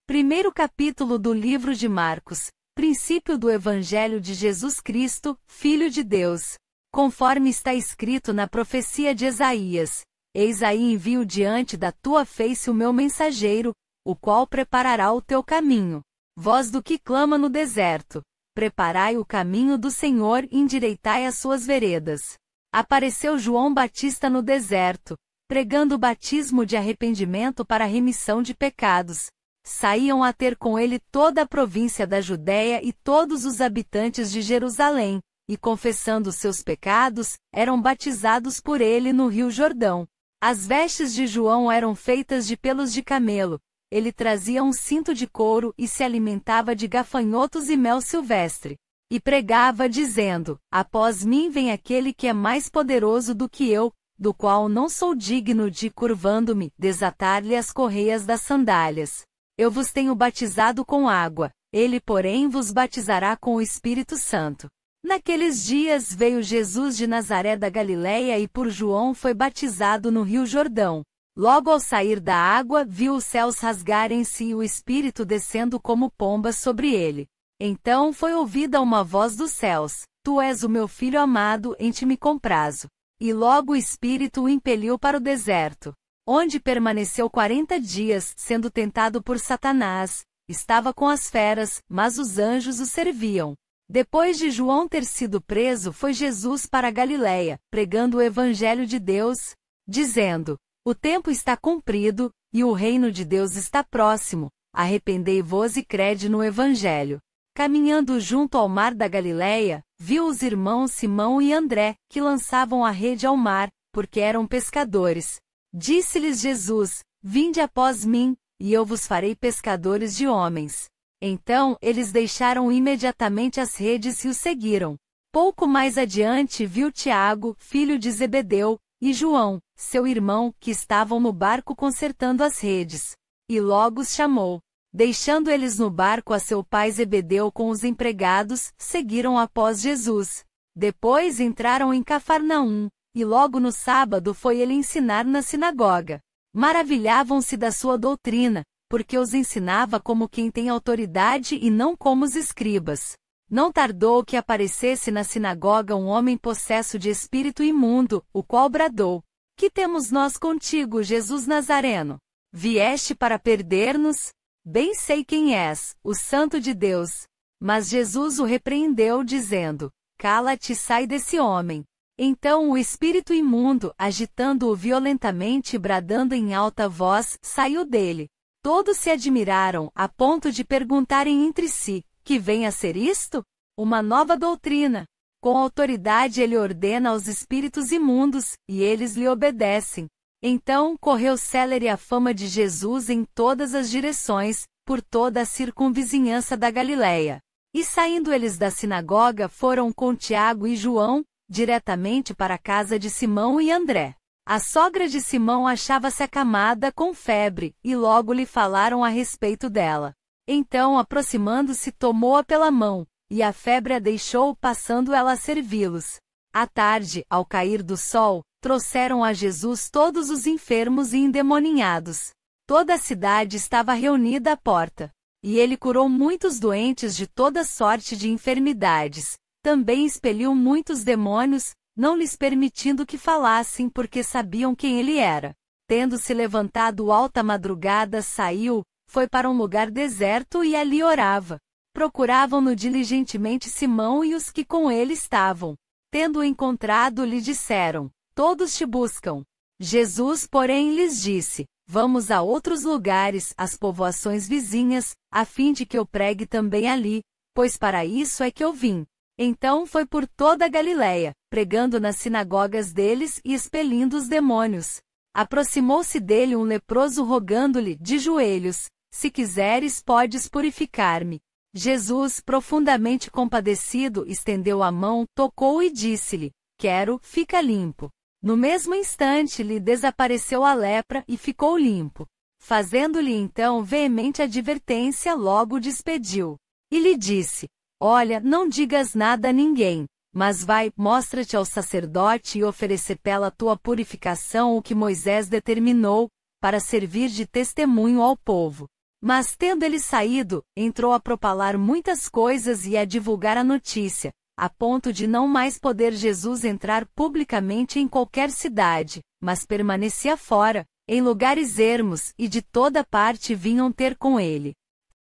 Primeiro capítulo do livro de Marcos, princípio do Evangelho de Jesus Cristo, Filho de Deus. Conforme está escrito na profecia de Isaías: Eis aí envio diante da tua face o meu mensageiro, o qual preparará o teu caminho. Voz do que clama no deserto: preparai o caminho do Senhor, endireitai as suas veredas. Apareceu João Batista no deserto, pregando o batismo de arrependimento para a remissão de pecados. Saíam a ter com ele toda a província da Judéia e todos os habitantes de Jerusalém, e confessando seus pecados, eram batizados por ele no rio Jordão. As vestes de João eram feitas de pelos de camelo, ele trazia um cinto de couro e se alimentava de gafanhotos e mel silvestre. E pregava dizendo: Após mim vem aquele que é mais poderoso do que eu, do qual não sou digno de, curvando-me, desatar-lhe as correias das sandálias. Eu vos tenho batizado com água, ele porém vos batizará com o Espírito Santo. Naqueles dias veio Jesus de Nazaré da Galileia e por João foi batizado no rio Jordão. Logo ao sair da água viu os céus rasgarem-se e o Espírito descendo como pomba sobre ele. Então foi ouvida uma voz dos céus: Tu és o meu Filho amado, em ti me comprazo. E logo o Espírito o impeliu para o deserto, onde permaneceu 40 dias, sendo tentado por Satanás. Estava com as feras, mas os anjos o serviam. Depois de João ter sido preso, foi Jesus para a Galileia, pregando o Evangelho de Deus, dizendo: O tempo está cumprido, e o reino de Deus está próximo. Arrependei-vos e crede no Evangelho. Caminhando junto ao mar da Galileia, viu os irmãos Simão e André, que lançavam a rede ao mar, porque eram pescadores. Disse-lhes Jesus: Vinde após mim, e eu vos farei pescadores de homens. Então eles deixaram imediatamente as redes e o seguiram. Pouco mais adiante viu Tiago, filho de Zebedeu, e João, seu irmão, que estavam no barco consertando as redes. E logo os chamou. Deixando eles no barco a seu pai Zebedeu com os empregados, seguiram após Jesus. Depois entraram em Cafarnaum, e logo no sábado foi ele ensinar na sinagoga. Maravilhavam-se da sua doutrina, porque os ensinava como quem tem autoridade e não como os escribas. Não tardou que aparecesse na sinagoga um homem possesso de espírito imundo, o qual bradou: Que temos nós contigo, Jesus Nazareno? Vieste para perder-nos? Bem sei quem és, o Santo de Deus. Mas Jesus o repreendeu, dizendo: Cala-te e sai desse homem. Então o espírito imundo, agitando-o violentamente e bradando em alta voz, saiu dele. Todos se admiraram, a ponto de perguntarem entre si: Que vem a ser isto? Uma nova doutrina. Com autoridade ele ordena aos espíritos imundos, e eles lhe obedecem. Então correu célere a fama de Jesus em todas as direções, por toda a circunvizinhança da Galileia. E saindo eles da sinagoga foram com Tiago e João, diretamente para a casa de Simão e André. A sogra de Simão achava-se acamada com febre, e logo lhe falaram a respeito dela. Então, aproximando-se, tomou-a pela mão, e a febre a deixou, passando ela a servi-los. À tarde, ao cair do sol, trouxeram a Jesus todos os enfermos e endemoninhados. Toda a cidade estava reunida à porta. E ele curou muitos doentes de toda sorte de enfermidades. Também expeliu muitos demônios, não lhes permitindo que falassem porque sabiam quem ele era. Tendo-se levantado alta madrugada, saiu, foi para um lugar deserto e ali orava. Procuravam-no diligentemente Simão e os que com ele estavam. Tendo-o encontrado, lhe disseram: Todos te buscam. Jesus, porém, lhes disse: Vamos a outros lugares, às povoações vizinhas, a fim de que eu pregue também ali, pois para isso é que eu vim. Então foi por toda a Galileia, pregando nas sinagogas deles e expelindo os demônios. Aproximou-se dele um leproso rogando-lhe, de joelhos: Se quiseres, podes purificar-me. Jesus, profundamente compadecido, estendeu a mão, tocou-o e disse-lhe: Quero, fica limpo. No mesmo instante lhe desapareceu a lepra e ficou limpo. Fazendo-lhe então veemente advertência, logo o despediu. E lhe disse: Olha, não digas nada a ninguém, mas vai, mostra-te ao sacerdote e oferecer pela tua purificação o que Moisés determinou, para servir de testemunho ao povo. Mas tendo ele saído, entrou a propalar muitas coisas e a divulgar a notícia, a ponto de não mais poder Jesus entrar publicamente em qualquer cidade, mas permanecia fora, em lugares ermos, e de toda parte vinham ter com ele.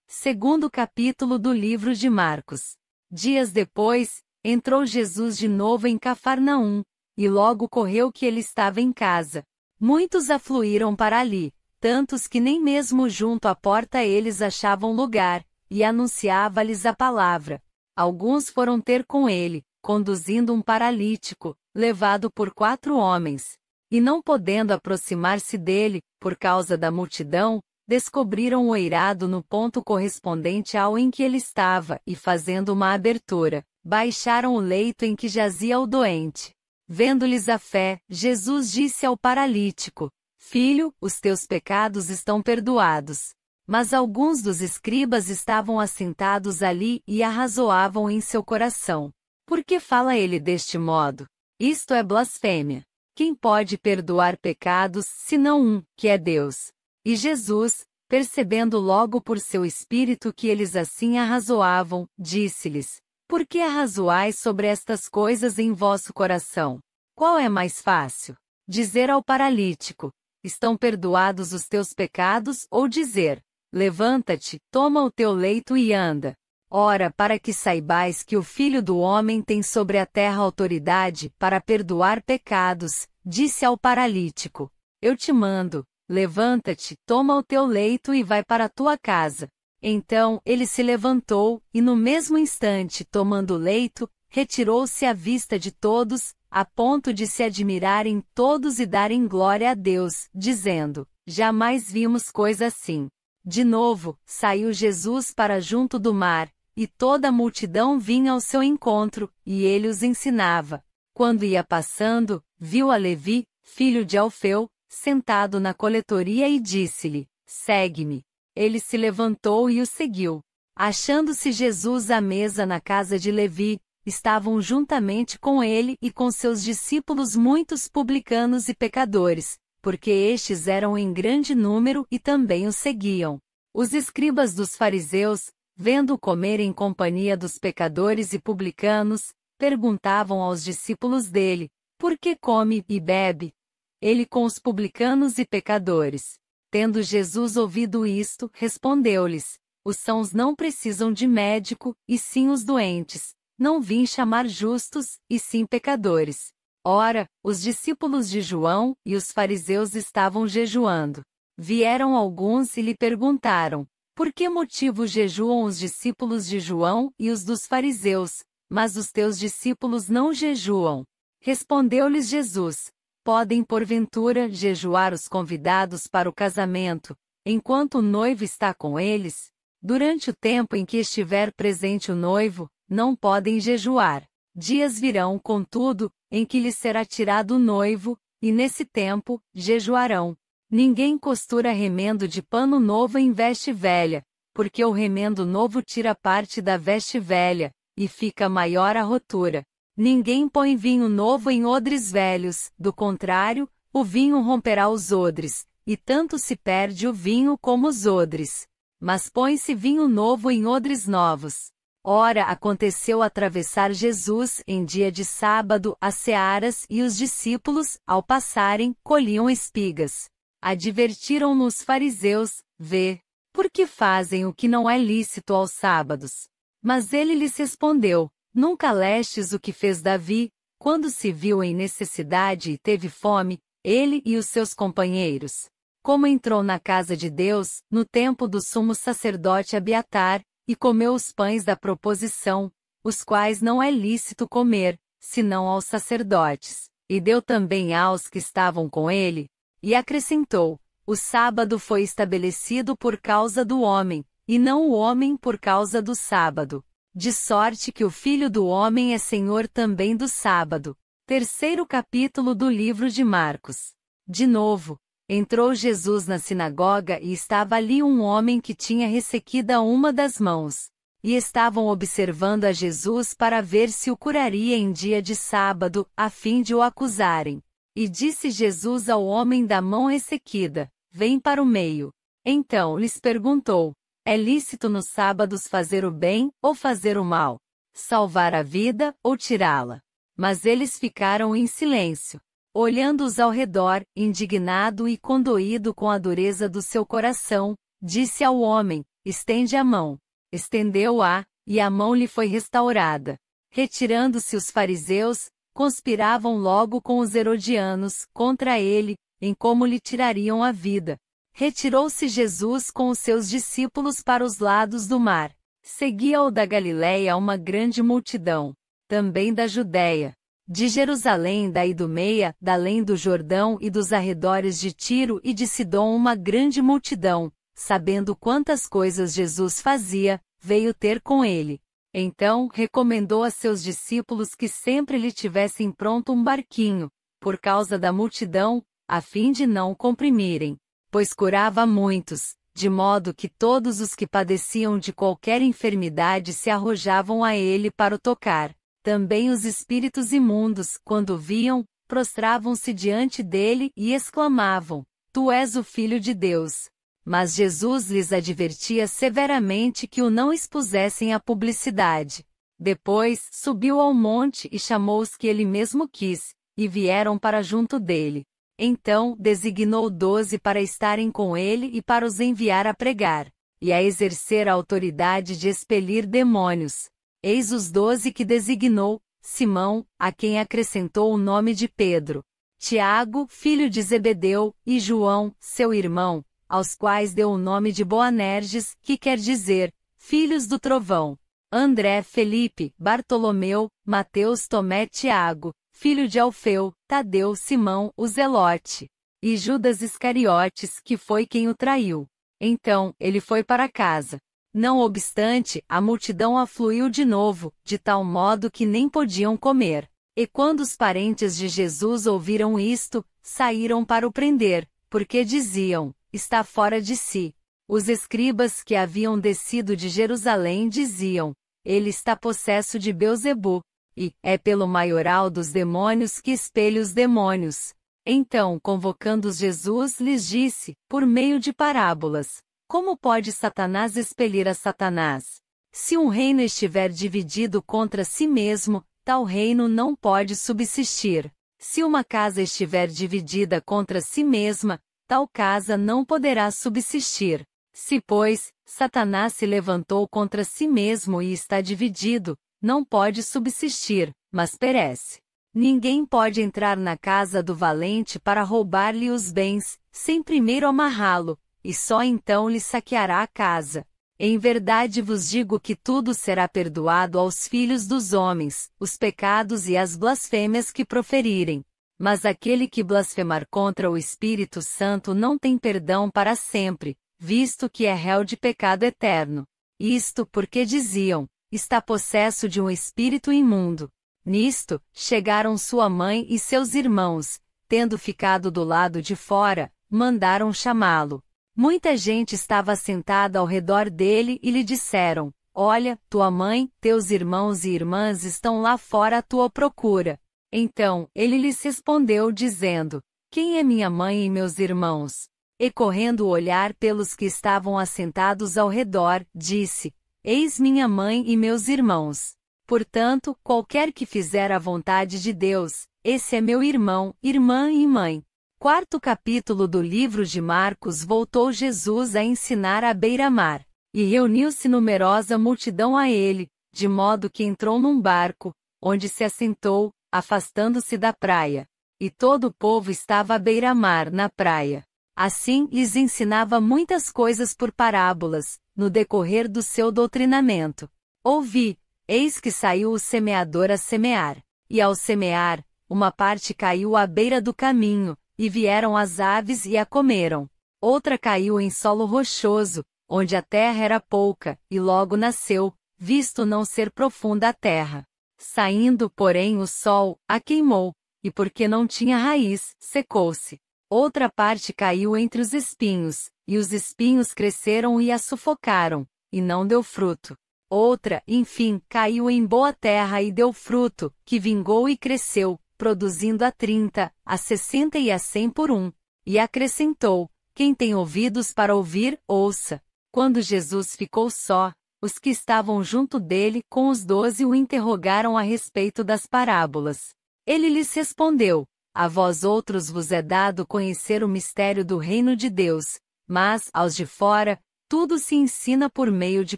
Segundo capítulo do livro de Marcos. Dias depois, entrou Jesus de novo em Cafarnaum, e logo correu que ele estava em casa. Muitos afluíram para ali, tantos que nem mesmo junto à porta eles achavam lugar, e anunciava-lhes a palavra. Alguns foram ter com ele, conduzindo um paralítico, levado por 4 homens. E não podendo aproximar-se dele, por causa da multidão, descobriram o eirado no ponto correspondente ao em que ele estava, e fazendo uma abertura, baixaram o leito em que jazia o doente. Vendo-lhes a fé, Jesus disse ao paralítico: Filho, os teus pecados estão perdoados. Mas alguns dos escribas estavam assentados ali e arrazoavam em seu coração: Por que fala ele deste modo? Isto é blasfêmia. Quem pode perdoar pecados, senão um, que é Deus? E Jesus, percebendo logo por seu espírito que eles assim arrazoavam, disse-lhes: Por que arrazoais sobre estas coisas em vosso coração? Qual é mais fácil? Dizer ao paralítico: Estão perdoados os teus pecados, ou dizer: Levanta-te, toma o teu leito e anda. Ora, para que saibais que o Filho do Homem tem sobre a terra autoridade para perdoar pecados, disse ao paralítico: Eu te mando, levanta-te, toma o teu leito e vai para a tua casa. Então, ele se levantou, e no mesmo instante, tomando o leito, retirou-se à vista de todos, a ponto de se admirarem todos e darem glória a Deus, dizendo: Jamais vimos coisa assim. De novo, saiu Jesus para junto do mar, e toda a multidão vinha ao seu encontro, e ele os ensinava. Quando ia passando, viu a Levi, filho de Alfeu, sentado na coletoria e disse-lhe: Segue-me. Ele se levantou e o seguiu. Achando-se Jesus à mesa na casa de Levi, estavam juntamente com ele e com seus discípulos muitos publicanos e pecadores, porque estes eram em grande número e também o seguiam. Os escribas dos fariseus, vendo-o comer em companhia dos pecadores e publicanos, perguntavam aos discípulos dele: Por que come e bebe ele com os publicanos e pecadores? Tendo Jesus ouvido isto, respondeu-lhes: Os sãos não precisam de médico, e sim os doentes. Não vim chamar justos, e sim pecadores. Ora, os discípulos de João e os fariseus estavam jejuando. Vieram alguns e lhe perguntaram: Por que motivo jejuam os discípulos de João e os dos fariseus, mas os teus discípulos não jejuam? Respondeu-lhes Jesus: Podem porventura jejuar os convidados para o casamento, enquanto o noivo está com eles? Durante o tempo em que estiver presente o noivo, não podem jejuar. Dias virão, contudo, em que lhes será tirado o noivo, e nesse tempo, jejuarão. Ninguém costura remendo de pano novo em veste velha, porque o remendo novo tira parte da veste velha, e fica maior a rotura. Ninguém põe vinho novo em odres velhos, do contrário, o vinho romperá os odres, e tanto se perde o vinho como os odres. Mas põe-se vinho novo em odres novos. Ora, aconteceu atravessar Jesus, em dia de sábado, as searas, e os discípulos, ao passarem, colhiam espigas. Advertiram-no os fariseus: Vê, por que fazem o que não é lícito aos sábados? Mas ele lhes respondeu: Nunca lestes o que fez Davi, quando se viu em necessidade e teve fome, ele e os seus companheiros? Como entrou na casa de Deus, no tempo do sumo sacerdote Abiatar, e comeu os pães da proposição, os quais não é lícito comer, senão aos sacerdotes, e deu também aos que estavam com ele, e acrescentou: O sábado foi estabelecido por causa do homem, e não o homem por causa do sábado. De sorte que o Filho do Homem é Senhor também do sábado. Terceiro capítulo do livro de Marcos. De novo, entrou Jesus na sinagoga e estava ali um homem que tinha ressequida uma das mãos. E estavam observando a Jesus para ver se o curaria em dia de sábado, a fim de o acusarem. E disse Jesus ao homem da mão ressequida: Vem para o meio. Então lhes perguntou: É lícito nos sábados fazer o bem ou fazer o mal? Salvar a vida ou tirá-la? Mas eles ficaram em silêncio, olhando-os ao redor, indignado e condoído com a dureza do seu coração, disse ao homem: estende a mão. Estendeu-a, e a mão lhe foi restaurada. Retirando-se os fariseus, conspiravam logo com os herodianos contra ele, em como lhe tirariam a vida. Retirou-se Jesus com os seus discípulos para os lados do mar. Seguia-o da Galiléia uma grande multidão, também da Judéia, de Jerusalém, da Idumeia, da além do Jordão e dos arredores de Tiro e de Sidom uma grande multidão, sabendo quantas coisas Jesus fazia, veio ter com ele. Então recomendou a seus discípulos que sempre lhe tivessem pronto um barquinho, por causa da multidão, a fim de não o comprimirem, pois curava muitos, de modo que todos os que padeciam de qualquer enfermidade se arrojavam a ele para o tocar. Também os espíritos imundos, quando o viam, prostravam-se diante dele e exclamavam: Tu és o Filho de Deus. Mas Jesus lhes advertia severamente que o não expusessem à publicidade. Depois, subiu ao monte e chamou os que ele mesmo quis, e vieram para junto dele. Então, designou 12 para estarem com ele e para os enviar a pregar, e a exercer a autoridade de expelir demônios. Eis os 12 que designou: Simão, a quem acrescentou o nome de Pedro, Tiago, filho de Zebedeu, e João, seu irmão, aos quais deu o nome de Boanerges, que quer dizer, filhos do trovão. André, Felipe, Bartolomeu, Mateus, Tomé, Tiago, filho de Alfeu, Tadeu, Simão, o Zelote, e Judas Iscariotes, que foi quem o traiu. Então, ele foi para casa. Não obstante, a multidão afluiu de novo, de tal modo que nem podiam comer. E quando os parentes de Jesus ouviram isto, saíram para o prender, porque diziam: está fora de si. Os escribas que haviam descido de Jerusalém diziam: ele está possesso de Beelzebu, e é pelo maioral dos demônios que espelha os demônios. Então, convocando-os, Jesus lhes disse, por meio de parábolas: como pode Satanás expelir a Satanás? Se um reino estiver dividido contra si mesmo, tal reino não pode subsistir. Se uma casa estiver dividida contra si mesma, tal casa não poderá subsistir. Se, pois, Satanás se levantou contra si mesmo e está dividido, não pode subsistir, mas perece. Ninguém pode entrar na casa do valente para roubar-lhe os bens, sem primeiro amarrá-lo, e só então lhe saqueará a casa. Em verdade vos digo que tudo será perdoado aos filhos dos homens, os pecados e as blasfêmias que proferirem. Mas aquele que blasfemar contra o Espírito Santo não tem perdão para sempre, visto que é réu de pecado eterno. Isto porque diziam: está possesso de um espírito imundo. Nisto, chegaram sua mãe e seus irmãos, tendo ficado do lado de fora, mandaram chamá-lo. Muita gente estava sentada ao redor dele e lhe disseram: olha, tua mãe, teus irmãos e irmãs estão lá fora à tua procura. Então, ele lhes respondeu dizendo: quem é minha mãe e meus irmãos? E correndo o olhar pelos que estavam assentados ao redor, disse: eis minha mãe e meus irmãos. Portanto, qualquer que fizer a vontade de Deus, esse é meu irmão, irmã e mãe. Quarto capítulo do livro de Marcos. Voltou Jesus a ensinar à beira-mar, e reuniu-se numerosa multidão a ele, de modo que entrou num barco, onde se assentou, afastando-se da praia. E todo o povo estava à beira-mar na praia. Assim, lhes ensinava muitas coisas por parábolas, no decorrer do seu doutrinamento. Ouvi, eis que saiu o semeador a semear. E ao semear, uma parte caiu à beira do caminho, e vieram as aves e a comeram. Outra caiu em solo rochoso, onde a terra era pouca, e logo nasceu, visto não ser profunda a terra. Saindo, porém, o sol, a queimou, e porque não tinha raiz, secou-se. Outra parte caiu entre os espinhos, e os espinhos cresceram e a sufocaram, e não deu fruto. Outra, enfim, caiu em boa terra e deu fruto, que vingou e cresceu, produzindo a 30, a 60 e a 100 por um. E acrescentou: quem tem ouvidos para ouvir, ouça. Quando Jesus ficou só, os que estavam junto dele com os 12 o interrogaram a respeito das parábolas. Ele lhes respondeu: A vós outros vos é dado conhecer o mistério do reino de Deus, mas, aos de fora, tudo se ensina por meio de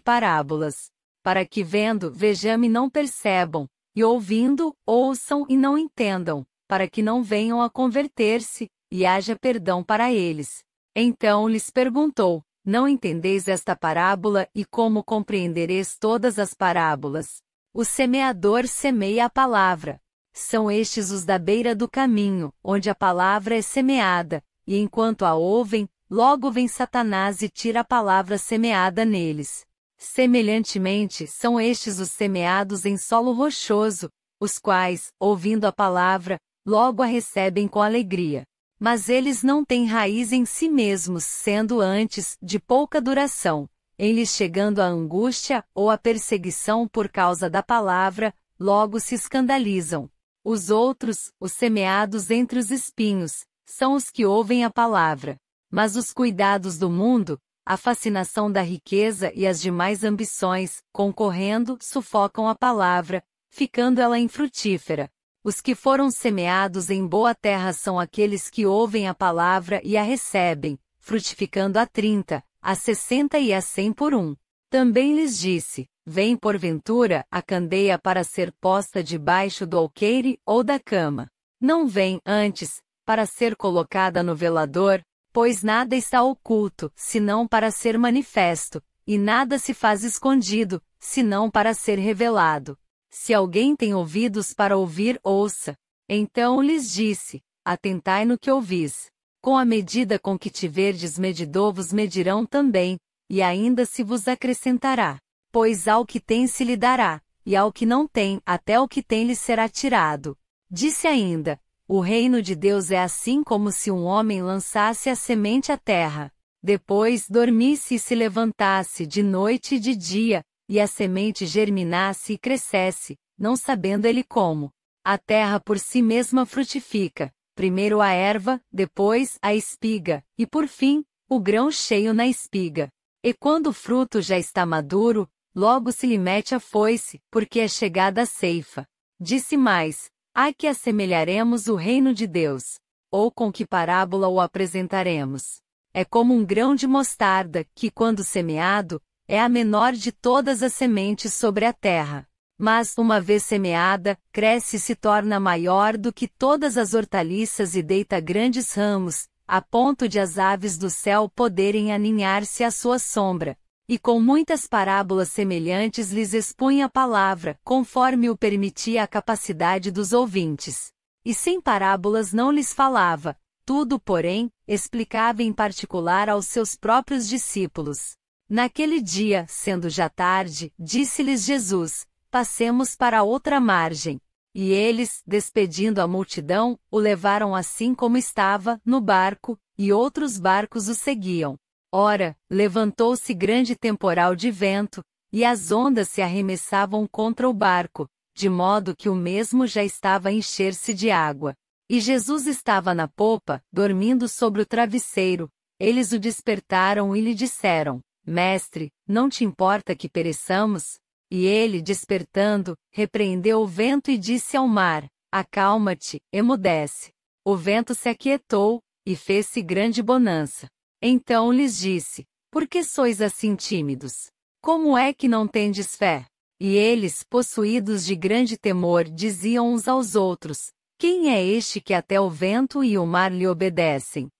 parábolas, para que vendo, vejam e não percebam, e ouvindo, ouçam e não entendam, para que não venham a converter-se, e haja perdão para eles. Então lhes perguntou: Não entendeis esta parábola e como compreendereis todas as parábolas? O semeador semeia a palavra. São estes os da beira do caminho, onde a palavra é semeada, e enquanto a ouvem, logo vem Satanás e tira a palavra semeada neles. Semelhantemente, são estes os semeados em solo rochoso, os quais, ouvindo a palavra, logo a recebem com alegria. Mas eles não têm raiz em si mesmos, sendo antes de pouca duração. Em lhes chegando a angústia ou a perseguição por causa da palavra, logo se escandalizam. Os outros, os semeados entre os espinhos, são os que ouvem a palavra. Mas os cuidados do mundo, a fascinação da riqueza e as demais ambições, concorrendo, sufocam a palavra, ficando ela infrutífera. Os que foram semeados em boa terra são aqueles que ouvem a palavra e a recebem, frutificando a 30, a 60 e a 100 por um. Também lhes disse: Vem porventura a candeia para ser posta debaixo do alqueire ou da cama. Não vem, antes, para ser colocada no velador, pois nada está oculto, senão para ser manifesto, e nada se faz escondido, senão para ser revelado. Se alguém tem ouvidos para ouvir, ouça. Então lhes disse: Atentai no que ouvis. Com a medida com que tiverdes medidor vos medirão também, e ainda se vos acrescentará. Pois ao que tem se lhe dará, e ao que não tem, até o que tem lhe será tirado. Disse ainda: O reino de Deus é assim como se um homem lançasse a semente à terra. Depois dormisse e se levantasse de noite e de dia, e a semente germinasse e crescesse, não sabendo ele como. A terra por si mesma frutifica, primeiro a erva, depois a espiga, e por fim, o grão cheio na espiga. E quando o fruto já está maduro, logo se lhe mete a foice, porque é chegada a ceifa. Disse mais: A que assemelharemos o reino de Deus? Ou com que parábola o apresentaremos? É como um grão de mostarda, que quando semeado, é a menor de todas as sementes sobre a terra. Mas, uma vez semeada, cresce e se torna maior do que todas as hortaliças e deita grandes ramos, a ponto de as aves do céu poderem aninhar-se à sua sombra. E com muitas parábolas semelhantes lhes expunha a palavra, conforme o permitia a capacidade dos ouvintes. E sem parábolas não lhes falava, tudo, porém, explicava em particular aos seus próprios discípulos. Naquele dia, sendo já tarde, disse-lhes Jesus: Passemos para outra margem. E eles, despedindo a multidão, o levaram assim como estava, no barco, e outros barcos o seguiam. Ora, levantou-se grande temporal de vento, e as ondas se arremessavam contra o barco, de modo que o mesmo já estava a encher-se de água. E Jesus estava na popa, dormindo sobre o travesseiro. Eles o despertaram e lhe disseram: Mestre, não te importa que pereçamos? E ele, despertando, repreendeu o vento e disse ao mar: Acalma-te, emudece. O vento se aquietou, e fez-se grande bonança. Então lhes disse: Por que sois assim tímidos? Como é que não tendes fé? E eles, possuídos de grande temor, diziam uns aos outros: Quem é este que até o vento e o mar lhe obedecem?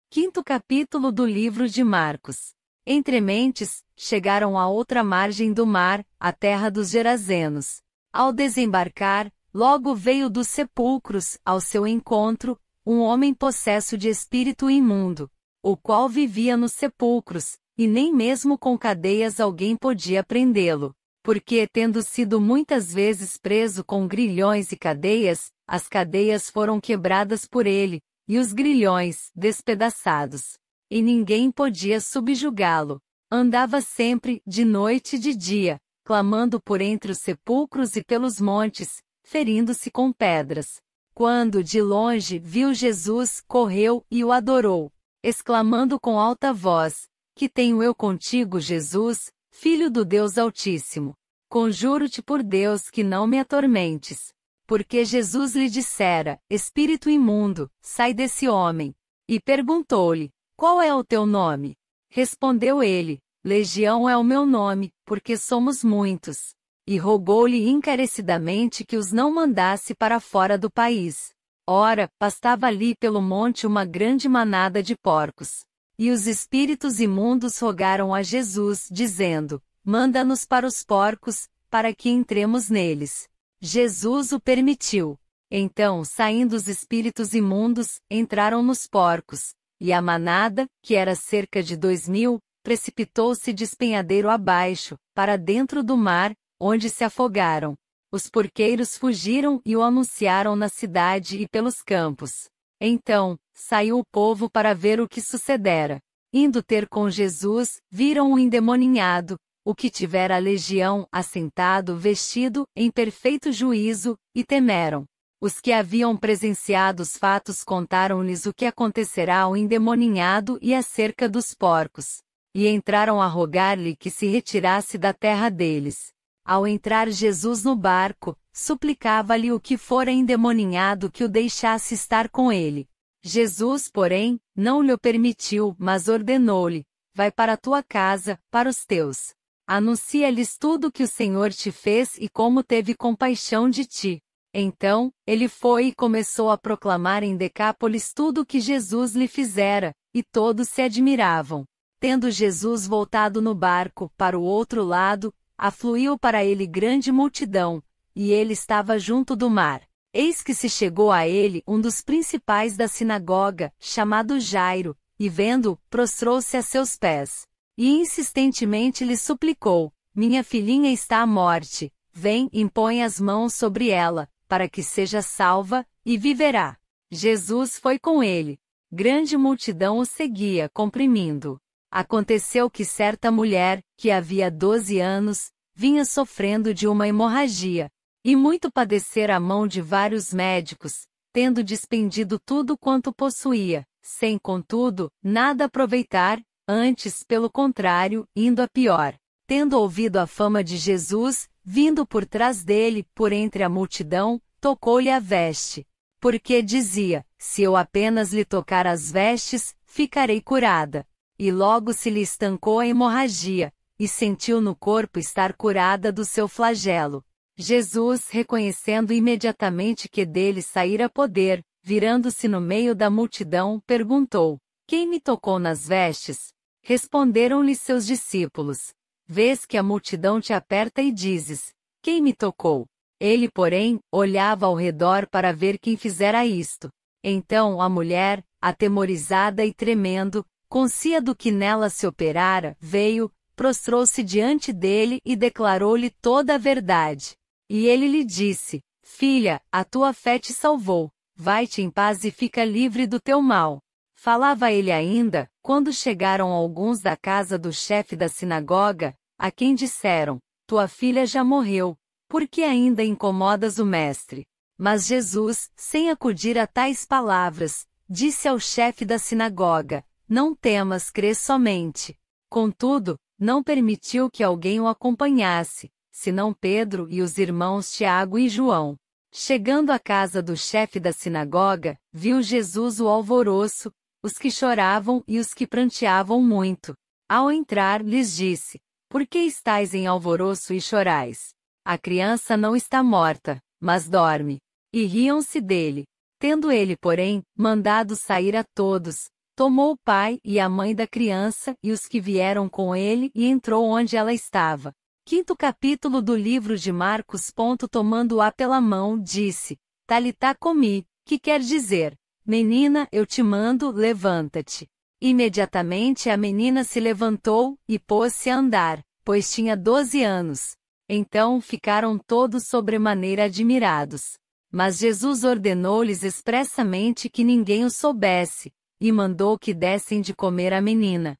Quinto capítulo do livro de Marcos. Entre mentes, chegaram à outra margem do mar, a terra dos Gerazenos. Ao desembarcar, logo veio dos sepulcros, ao seu encontro, um homem possesso de espírito imundo, o qual vivia nos sepulcros, e nem mesmo com cadeias alguém podia prendê-lo, porque, tendo sido muitas vezes preso com grilhões e cadeias, as cadeias foram quebradas por ele, e os grilhões, despedaçados. E ninguém podia subjugá-lo. Andava sempre, de noite e de dia, clamando por entre os sepulcros e pelos montes, ferindo-se com pedras. Quando, de longe, viu Jesus, correu e o adorou, exclamando com alta voz: Que tenho eu contigo, Jesus, Filho do Deus Altíssimo? Conjuro-te por Deus que não me atormentes. Porque Jesus lhe dissera: Espírito imundo, sai desse homem. E perguntou-lhe: Qual é o teu nome? Respondeu ele: Legião é o meu nome, porque somos muitos. E rogou-lhe encarecidamente que os não mandasse para fora do país. Ora, pastava ali pelo monte uma grande manada de porcos. E os espíritos imundos rogaram a Jesus, dizendo: Manda-nos para os porcos, para que entremos neles. Jesus o permitiu. Então, saindo os espíritos imundos, entraram nos porcos. E a manada, que era cerca de 2.000, precipitou-se despenhadeiro abaixo, para dentro do mar, onde se afogaram. Os porqueiros fugiram e o anunciaram na cidade e pelos campos. Então, saiu o povo para ver o que sucedera. Indo ter com Jesus, viram o endemoninhado, o que tivera a legião, assentado, vestido, em perfeito juízo, e temeram. Os que haviam presenciado os fatos contaram-lhes o que acontecerá ao endemoninhado e acerca dos porcos. E entraram a rogar-lhe que se retirasse da terra deles. Ao entrar Jesus no barco, suplicava-lhe o que fora endemoninhado que o deixasse estar com ele. Jesus, porém, não lhe o permitiu, mas ordenou-lhe: Vai para a tua casa, para os teus. Anuncia-lhes tudo o que o Senhor te fez e como teve compaixão de ti. Então, ele foi e começou a proclamar em Decápolis tudo o que Jesus lhe fizera, e todos se admiravam. Tendo Jesus voltado no barco para o outro lado, afluiu para ele grande multidão, e ele estava junto do mar. Eis que se chegou a ele um dos principais da sinagoga, chamado Jairo, e vendo-o, prostrou-se a seus pés. E insistentemente lhe suplicou: Minha filhinha está à morte, vem, impõe as mãos sobre ela, para que seja salva, e viverá. Jesus foi com ele. Grande multidão o seguia, comprimindo. Aconteceu que certa mulher, que havia 12 anos, vinha sofrendo de uma hemorragia, e muito padecera a mão de vários médicos, tendo despendido tudo quanto possuía, sem, contudo, nada aproveitar, antes, pelo contrário, indo a pior. Tendo ouvido a fama de Jesus, vindo por trás dele, por entre a multidão, tocou-lhe a veste. Porque dizia: Se eu apenas lhe tocar as vestes, ficarei curada. E logo se lhe estancou a hemorragia, e sentiu no corpo estar curada do seu flagelo. Jesus, reconhecendo imediatamente que dele saíra poder, virando-se no meio da multidão, perguntou: Quem me tocou nas vestes? Responderam-lhe seus discípulos: Vês que a multidão te aperta e dizes: Quem me tocou? Ele, porém, olhava ao redor para ver quem fizera isto. Então a mulher, atemorizada e tremendo, conscia do que nela se operara, veio, prostrou-se diante dele e declarou-lhe toda a verdade. E ele lhe disse: Filha, a tua fé te salvou, vai-te em paz e fica livre do teu mal. Falava ele ainda, quando chegaram alguns da casa do chefe da sinagoga, a quem disseram: Tua filha já morreu, por que ainda incomodas o mestre? Mas Jesus, sem acudir a tais palavras, disse ao chefe da sinagoga: Não temas, crê somente. Contudo, não permitiu que alguém o acompanhasse, senão Pedro e os irmãos Tiago e João. Chegando à casa do chefe da sinagoga, viu Jesus o alvoroço, os que choravam e os que pranteavam muito. Ao entrar, lhes disse: Por que estáis em alvoroço e chorais? A criança não está morta, mas dorme. E riam-se dele. Tendo ele, porém, mandado sair a todos, tomou o pai e a mãe da criança e os que vieram com ele e entrou onde ela estava. Quinto capítulo do livro de Marcos. Tomando-a pela mão, disse: Talitá cumi, que quer dizer: Menina, eu te mando, levanta-te. Imediatamente a menina se levantou e pôs-se a andar, pois tinha 12 anos. Então ficaram todos sobremaneira admirados. Mas Jesus ordenou-lhes expressamente que ninguém o soubesse, e mandou que dessem de comer à menina.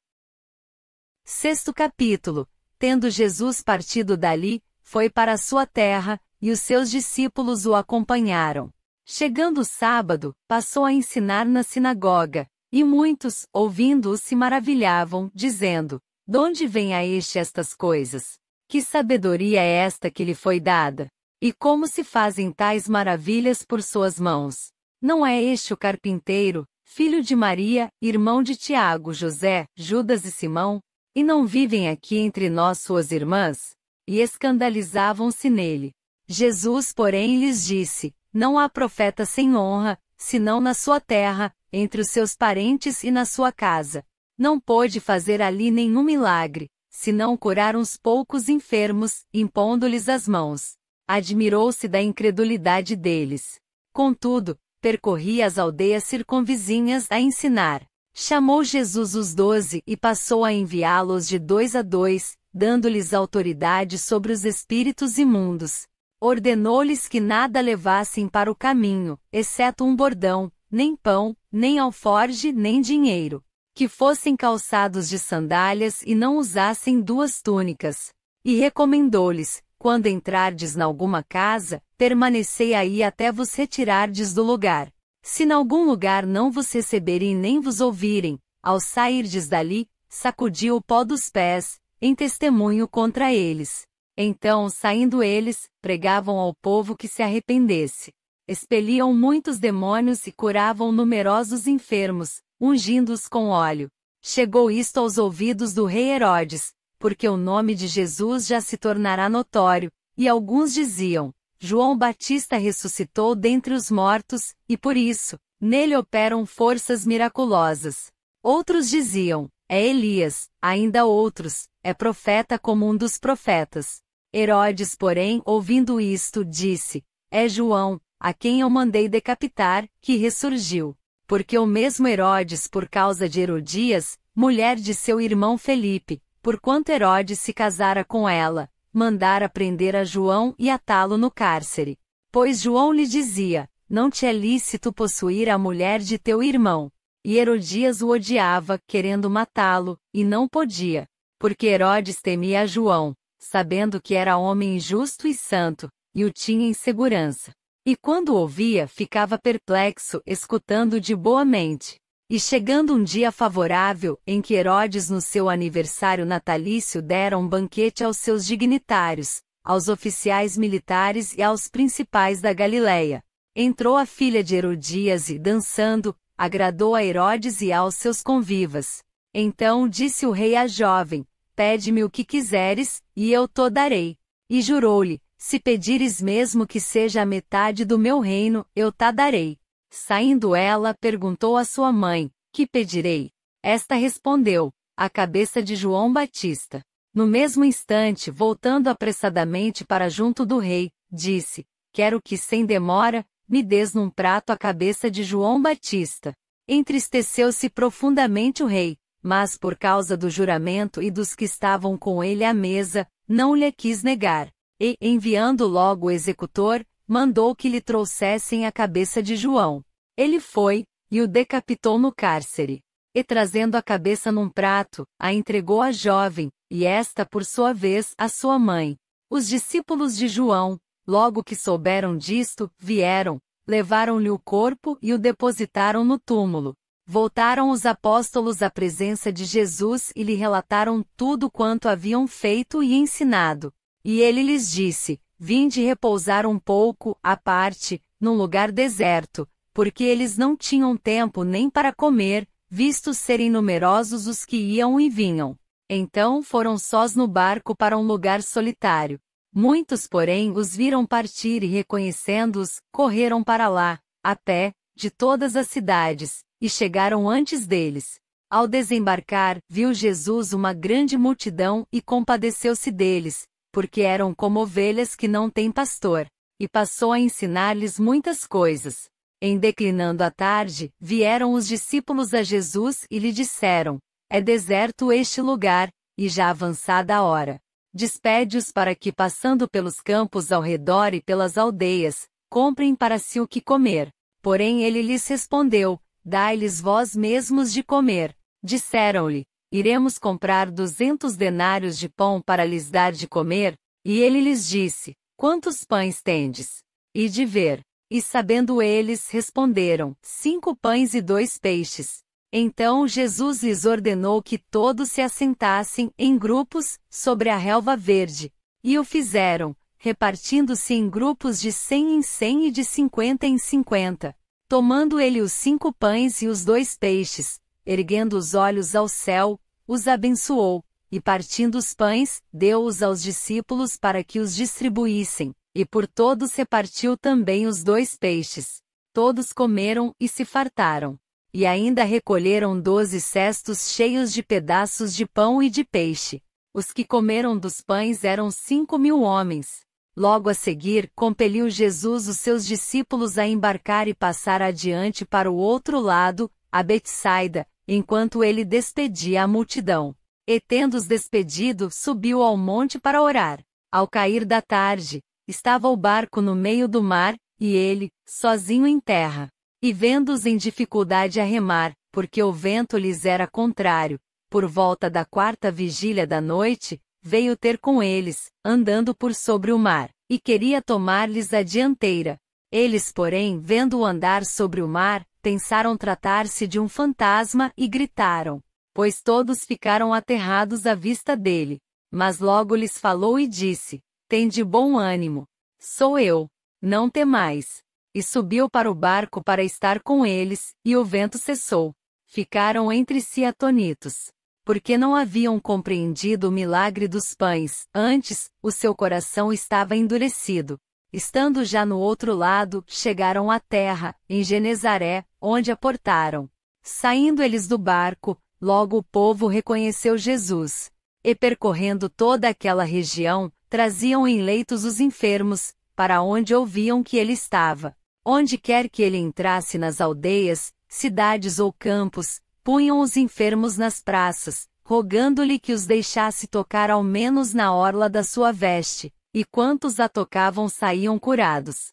Sexto capítulo. Tendo Jesus partido dali, foi para a sua terra, e os seus discípulos o acompanharam. Chegando o sábado, passou a ensinar na sinagoga, E muitos, ouvindo-o, se maravilhavam, dizendo: "Donde vem a este estas coisas? Que sabedoria é esta que lhe foi dada? E como se fazem tais maravilhas por suas mãos? Não é este o carpinteiro, filho de Maria, irmão de Tiago, José, Judas e Simão? E não vivem aqui entre nós suas irmãs?" E escandalizavam-se nele. Jesus, porém, lhes disse: "Não há profeta sem honra, senão na sua terra, entre os seus parentes e na sua casa. Não pôde fazer ali nenhum milagre, senão curar uns poucos enfermos, impondo-lhes as mãos." Admirou-se da incredulidade deles. Contudo, percorria as aldeias circunvizinhas a ensinar. Chamou Jesus os 12 e passou a enviá-los de 2 a 2, dando-lhes autoridade sobre os espíritos imundos. Ordenou-lhes que nada levassem para o caminho, exceto um bordão, nem pão, nem alforge, nem dinheiro. Que fossem calçados de sandálias e não usassem 2 túnicas. E recomendou-lhes: "Quando entrardes nalguma casa, permanecei aí até vos retirardes do lugar. Se nalgum lugar não vos receberem nem vos ouvirem, ao sairdes dali, sacudi o pó dos pés, em testemunho contra eles." Então, saindo eles, pregavam ao povo que se arrependesse. Expeliam muitos demônios e curavam numerosos enfermos, ungindo-os com óleo. Chegou isto aos ouvidos do rei Herodes, porque o nome de Jesus já se tornará notório, e alguns diziam: "João Batista ressuscitou dentre os mortos, e por isso, nele operam forças miraculosas." Outros diziam: "É Elias", ainda outros: "É profeta como um dos profetas." Herodes, porém, ouvindo isto, disse: "É João, a quem eu mandei decapitar, que ressurgiu." Porque o mesmo Herodes, por causa de Herodias, mulher de seu irmão Felipe, porquanto Herodes se casara com ela, mandara prender a João e atá-lo no cárcere. Pois João lhe dizia: "Não te é lícito possuir a mulher de teu irmão." E Herodias o odiava, querendo matá-lo, e não podia. Porque Herodes temia a João, sabendo que era homem justo e santo, e o tinha em segurança. E quando o ouvia, ficava perplexo, escutando de boa mente. E chegando um dia favorável, em que Herodes no seu aniversário natalício dera um banquete aos seus dignitários, aos oficiais militares e aos principais da Galileia, entrou a filha de Herodias e, dançando, agradou a Herodes e aos seus convivas. Então disse o rei à jovem: "Pede-me o que quiseres, e eu te darei." E jurou-lhe: "Se pedires mesmo que seja a metade do meu reino, eu te darei." Saindo ela, perguntou à sua mãe: "Que pedirei?" Esta respondeu: "A cabeça de João Batista." No mesmo instante, voltando apressadamente para junto do rei, disse: "Quero que sem demora, me des num prato a cabeça de João Batista." Entristeceu-se profundamente o rei, mas por causa do juramento e dos que estavam com ele à mesa, não lhe quis negar. E, enviando logo o executor, mandou que lhe trouxessem a cabeça de João. Ele foi, e o decapitou no cárcere. E trazendo a cabeça num prato, a entregou à jovem, e esta por sua vez à sua mãe. Os discípulos de João, logo que souberam disto, vieram, levaram-lhe o corpo e o depositaram no túmulo. Voltaram os apóstolos à presença de Jesus e lhe relataram tudo quanto haviam feito e ensinado. E ele lhes disse: "Vinde repousar um pouco, à parte, num lugar deserto, porque eles não tinham tempo nem para comer, vistos serem numerosos os que iam e vinham." Então foram sós no barco para um lugar solitário. Muitos, porém, os viram partir e, reconhecendo-os, correram para lá, a pé, de todas as cidades, e chegaram antes deles. Ao desembarcar, viu Jesus uma grande multidão e compadeceu-se deles, porque eram como ovelhas que não têm pastor, e passou a ensinar-lhes muitas coisas. Em declinando a tarde, vieram os discípulos a Jesus e lhe disseram: "É deserto este lugar, e já avançada a hora. Despede-os para que, passando pelos campos ao redor e pelas aldeias, comprem para si o que comer." Porém ele lhes respondeu: "Dai-lhes vós mesmos de comer." Disseram-lhe: "Iremos comprar 200 denários de pão para lhes dar de comer?" E ele lhes disse: "Quantos pães tendes?" E de ver. E sabendo eles, responderam: 5 pães e 2 peixes. Então Jesus lhes ordenou que todos se assentassem em grupos sobre a relva verde. E o fizeram, repartindo-se em grupos de 100 em 100 e de 50 em 50. Tomando ele os 5 pães e os 2 peixes, erguendo os olhos ao céu, os abençoou, e partindo os pães, deu-os aos discípulos para que os distribuíssem, e por todos repartiu também os 2 peixes. Todos comeram e se fartaram. E ainda recolheram 12 cestos cheios de pedaços de pão e de peixe. Os que comeram dos pães eram 5.000 homens. Logo a seguir, compeliu Jesus os seus discípulos a embarcar e passar adiante para o outro lado, a Betsaida, enquanto ele despedia a multidão. E tendo-os despedido, subiu ao monte para orar. Ao cair da tarde, estava o barco no meio do mar, e ele, sozinho em terra. E vendo-os em dificuldade a remar, porque o vento lhes era contrário, por volta da 4ª vigília da noite, veio ter com eles, andando por sobre o mar, e queria tomar-lhes a dianteira. Eles, porém, vendo-o andar sobre o mar, pensaram tratar-se de um fantasma e gritaram, pois todos ficaram aterrados à vista dele. Mas logo lhes falou e disse: Tende bom ânimo. Sou eu. Não temais. E subiu para o barco para estar com eles, e o vento cessou. Ficaram entre si atonitos, porque não haviam compreendido o milagre dos pães, antes, o seu coração estava endurecido. Estando já no outro lado, chegaram à terra, em Genezaré, onde aportaram. Saindo eles do barco, logo o povo reconheceu Jesus. E percorrendo toda aquela região, traziam em leitos os enfermos, para onde ouviam que ele estava. Onde quer que ele entrasse nas aldeias, cidades ou campos, punham os enfermos nas praças, rogando-lhe que os deixasse tocar ao menos na orla da sua veste, e quantos a tocavam saíam curados.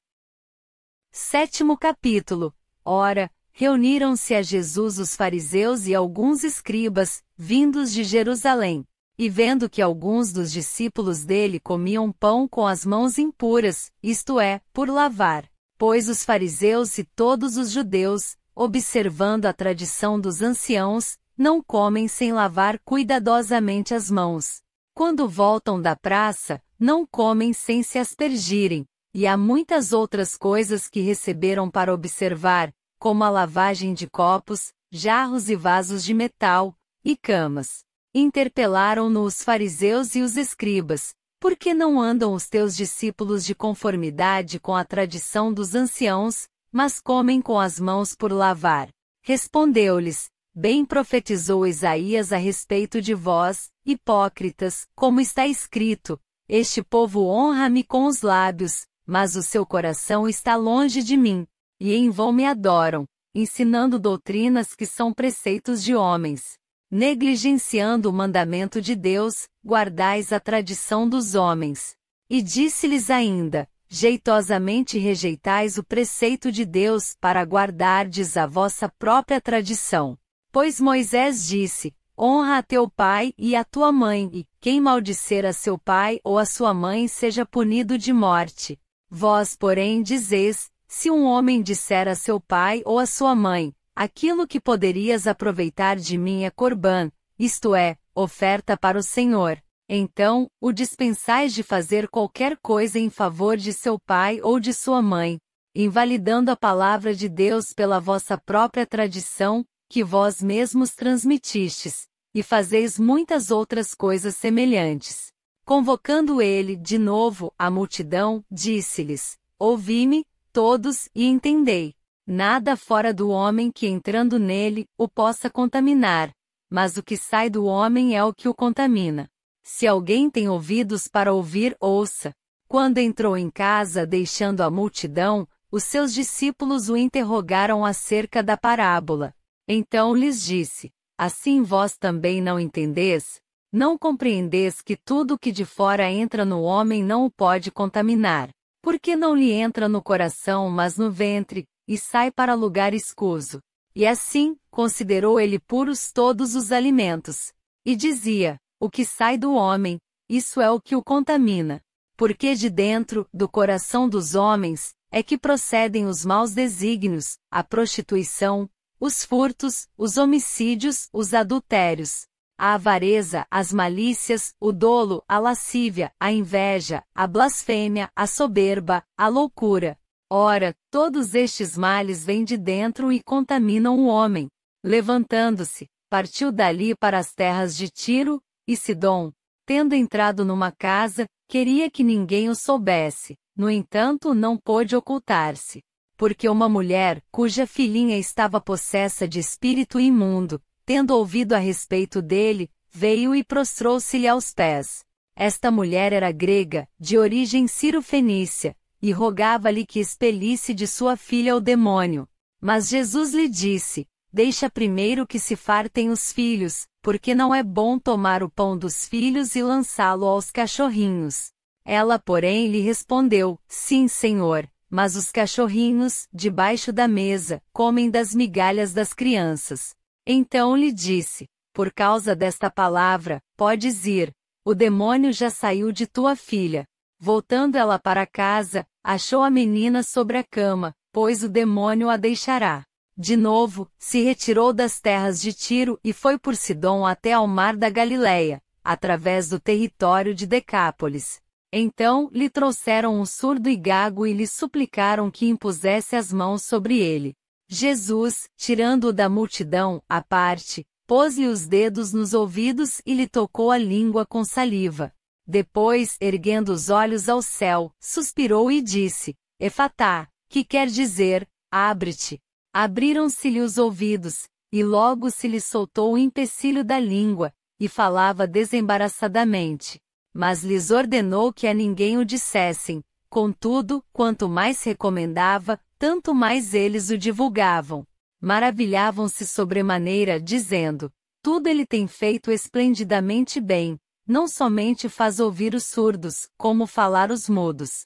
7º capítulo. Ora, reuniram-se a Jesus os fariseus e alguns escribas, vindos de Jerusalém. E vendo que alguns dos discípulos dele comiam pão com as mãos impuras, isto é, por lavar. Pois os fariseus e todos os judeus, observando a tradição dos anciãos, não comem sem lavar cuidadosamente as mãos. Quando voltam da praça, não comem sem se aspergirem, e há muitas outras coisas que receberam para observar, como a lavagem de copos, jarros e vasos de metal, e camas. Interpelaram-no os fariseus e os escribas: Por que não andam os teus discípulos de conformidade com a tradição dos anciãos, mas comem com as mãos por lavar? Respondeu-lhes: Bem profetizou Isaías a respeito de vós, hipócritas, como está escrito: Este povo honra-me com os lábios, mas o seu coração está longe de mim, e em vão me adoram, ensinando doutrinas que são preceitos de homens. Negligenciando o mandamento de Deus, guardais a tradição dos homens. E disse-lhes ainda: Jeitosamente rejeitais o preceito de Deus para guardardes a vossa própria tradição. Pois Moisés disse: Honra a teu pai e a tua mãe, e quem maldisser a seu pai ou a sua mãe seja punido de morte. Vós, porém, dizeis: Se um homem disser a seu pai ou a sua mãe: Aquilo que poderias aproveitar de mim é corbã, isto é, oferta para o Senhor. Então, o dispensais de fazer qualquer coisa em favor de seu pai ou de sua mãe, invalidando a palavra de Deus pela vossa própria tradição, que vós mesmos transmitistes, e fazeis muitas outras coisas semelhantes. Convocando ele, de novo, a multidão, disse-lhes: Ouvi-me, todos, e entendei. Nada fora do homem que entrando nele, o possa contaminar, mas o que sai do homem é o que o contamina. Se alguém tem ouvidos para ouvir, ouça. Quando entrou em casa deixando a multidão, os seus discípulos o interrogaram acerca da parábola. Então lhes disse: Assim vós também não entendeis? Não compreendeis que tudo que de fora entra no homem não o pode contaminar? Porque não lhe entra no coração mas no ventre, e sai para lugar escuso. E assim, considerou ele puros todos os alimentos. E dizia: O que sai do homem, isso é o que o contamina. Porque de dentro, do coração dos homens, é que procedem os maus desígnios, a prostituição, os furtos, os homicídios, os adultérios, a avareza, as malícias, o dolo, a lascívia, a inveja, a blasfêmia, a soberba, a loucura. Ora, todos estes males vêm de dentro e contaminam o homem. Levantando-se, partiu dali para as terras de Tiro e Sidom. Tendo entrado numa casa, queria que ninguém o soubesse. No entanto, não pôde ocultar-se. Porque uma mulher, cuja filhinha estava possessa de espírito imundo, tendo ouvido a respeito dele, veio e prostrou-se-lhe aos pés. Esta mulher era grega, de origem ciro-fenícia, e rogava-lhe que expelisse de sua filha o demônio. Mas Jesus lhe disse: deixa primeiro que se fartem os filhos, porque não é bom tomar o pão dos filhos e lançá-lo aos cachorrinhos. Ela, porém, lhe respondeu: sim, Senhor, mas os cachorrinhos, debaixo da mesa, comem das migalhas das crianças. Então lhe disse: por causa desta palavra, podes ir, o demônio já saiu de tua filha. Voltando ela para casa, achou a menina sobre a cama, pois o demônio a deixará. De novo, se retirou das terras de Tiro e foi por Sidom até ao mar da Galileia, através do território de Decápolis. Então, lhe trouxeram um surdo e gago e lhe suplicaram que impusesse as mãos sobre ele. Jesus, tirando-o da multidão, à parte, pôs-lhe os dedos nos ouvidos e lhe tocou a língua com saliva. Depois, erguendo os olhos ao céu, suspirou e disse: Efatá, que quer dizer, abre-te. Abriram-se-lhe os ouvidos, e logo se lhe soltou o empecilho da língua, e falava desembaraçadamente. Mas lhes ordenou que a ninguém o dissessem. Contudo, quanto mais recomendava, tanto mais eles o divulgavam. Maravilhavam-se sobremaneira, dizendo: tudo ele tem feito esplendidamente bem, não somente faz ouvir os surdos, como falar os mudos.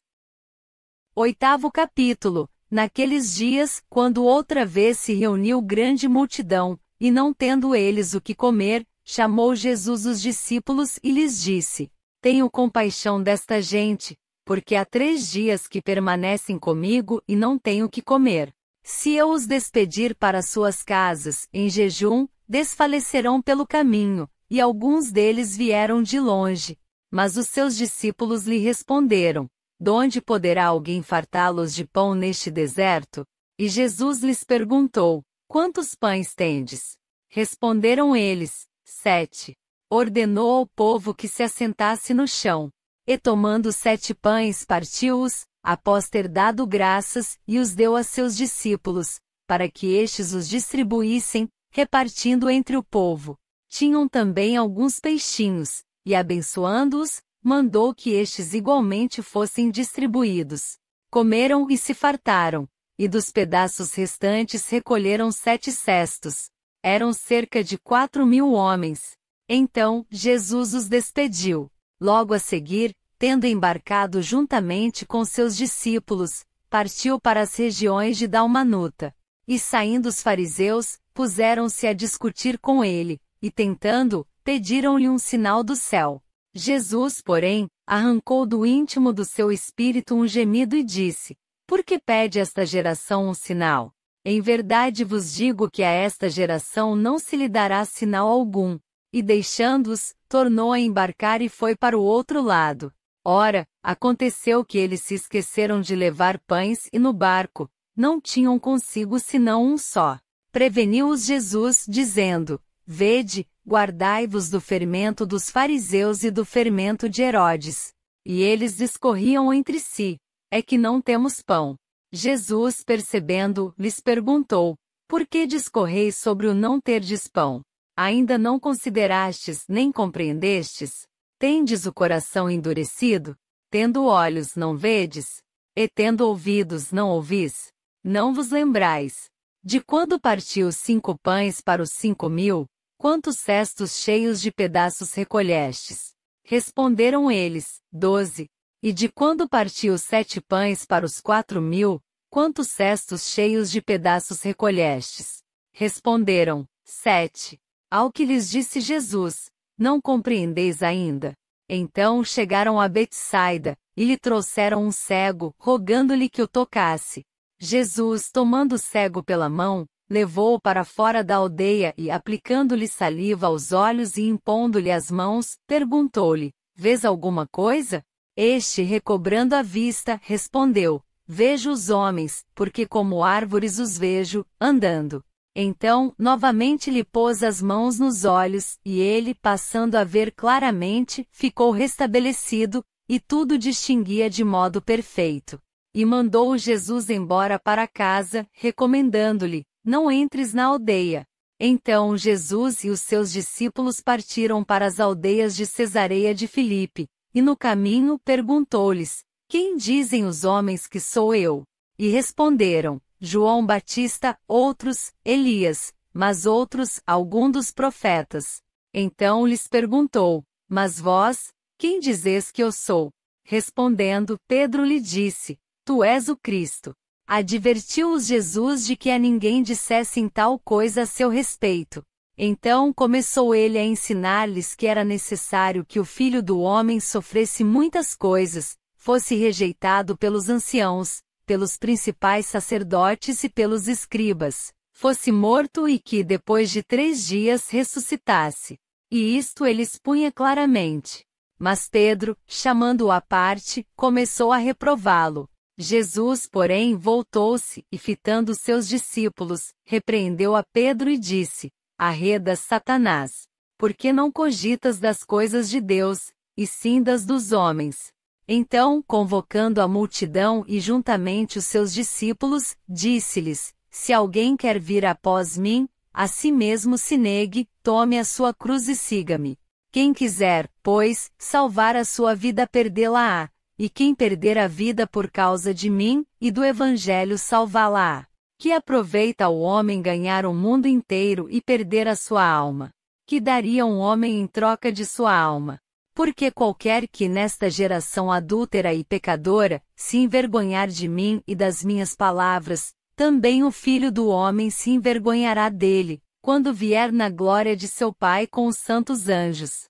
8º capítulo. Naqueles dias, quando outra vez se reuniu grande multidão, e não tendo eles o que comer, chamou Jesus os discípulos e lhes disse: tenho compaixão desta gente, porque há 3 dias que permanecem comigo e não têm o que comer. Se eu os despedir para suas casas, em jejum, desfalecerão pelo caminho, e alguns deles vieram de longe. Mas os seus discípulos lhe responderam: donde poderá alguém fartá-los de pão neste deserto? E Jesus lhes perguntou: quantos pães tendes? Responderam eles: 7. Ordenou ao povo que se assentasse no chão. E tomando 7 pães partiu-os, após ter dado graças, e os deu a seus discípulos, para que estes os distribuíssem, repartindo entre o povo. Tinham também alguns peixinhos, e abençoando-os, mandou que estes igualmente fossem distribuídos. Comeram e se fartaram, e dos pedaços restantes recolheram 7 cestos. Eram cerca de 4.000 homens. Então, Jesus os despediu. Logo a seguir, tendo embarcado juntamente com seus discípulos, partiu para as regiões de Dalmanuta. E saindo os fariseus, puseram-se a discutir com ele, e tentando, pediram-lhe um sinal do céu. Jesus, porém, arrancou do íntimo do seu espírito um gemido e disse: por que pede esta geração um sinal? Em verdade vos digo que a esta geração não se lhe dará sinal algum. E deixando-os, tornou a embarcar e foi para o outro lado. Ora, aconteceu que eles se esqueceram de levar pães e no barco não tinham consigo senão um só. Preveniu-os Jesus, dizendo: vede, guardai-vos do fermento dos fariseus e do fermento de Herodes. E eles discorriam entre si: é que não temos pão. Jesus, percebendo, lhes perguntou: por que discorreis sobre o não terdes pão? Ainda não considerastes nem compreendestes? Tendes o coração endurecido? Tendo olhos não vedes? E tendo ouvidos não ouvis? Não vos lembrais? De quando partiu 5 pães para os 5.000, quantos cestos cheios de pedaços recolhestes? Responderam eles: 12. E de quando partiu 7 pães para os 4.000, quantos cestos cheios de pedaços recolhestes? Responderam: 7. Ao que lhes disse Jesus: não compreendeis ainda? Então chegaram a Betsaida, e lhe trouxeram um cego, rogando-lhe que o tocasse. Jesus, tomando o cego pela mão, levou-o para fora da aldeia e, aplicando-lhe saliva aos olhos e impondo-lhe as mãos, perguntou-lhe: Vês alguma coisa? Este, recobrando a vista, respondeu: Vejo os homens, porque como árvores os vejo, andando. Então, novamente lhe pôs as mãos nos olhos, e ele, passando a ver claramente, ficou restabelecido, e tudo distinguia de modo perfeito. E mandou Jesus embora para casa, recomendando-lhe: Não entres na aldeia. Então Jesus e os seus discípulos partiram para as aldeias de Cesareia de Filipe, e no caminho perguntou-lhes: Quem dizem os homens que sou eu? E responderam: João Batista, outros, Elias, mas outros, algum dos profetas. Então lhes perguntou: Mas vós, quem dizes que eu sou? Respondendo, Pedro lhe disse: Tu és o Cristo. Advertiu-os Jesus de que a ninguém dissessem tal coisa a seu respeito. Então começou ele a ensinar-lhes que era necessário que o Filho do Homem sofresse muitas coisas, fosse rejeitado pelos anciãos, pelos principais sacerdotes e pelos escribas, fosse morto e que depois de 3 dias ressuscitasse. E isto ele expunha claramente. Mas Pedro, chamando-o à parte, começou a reprová-lo. Jesus, porém, voltou-se e, fitando seus discípulos, repreendeu a Pedro e disse: Arreda, Satanás! Por que não cogitas das coisas de Deus, e sim das dos homens? Então, convocando a multidão e juntamente os seus discípulos, disse-lhes: Se alguém quer vir após mim, a si mesmo se negue, tome a sua cruz e siga-me. Quem quiser, pois, salvar a sua vida perdê-la-á, e quem perder a vida por causa de mim e do Evangelho salvá-la-á. Que aproveita o homem ganhar o mundo inteiro e perder a sua alma? Que daria um homem em troca de sua alma? Porque qualquer que nesta geração adúltera e pecadora se envergonhar de mim e das minhas palavras, também o Filho do Homem se envergonhará dele, quando vier na glória de seu Pai com os santos anjos.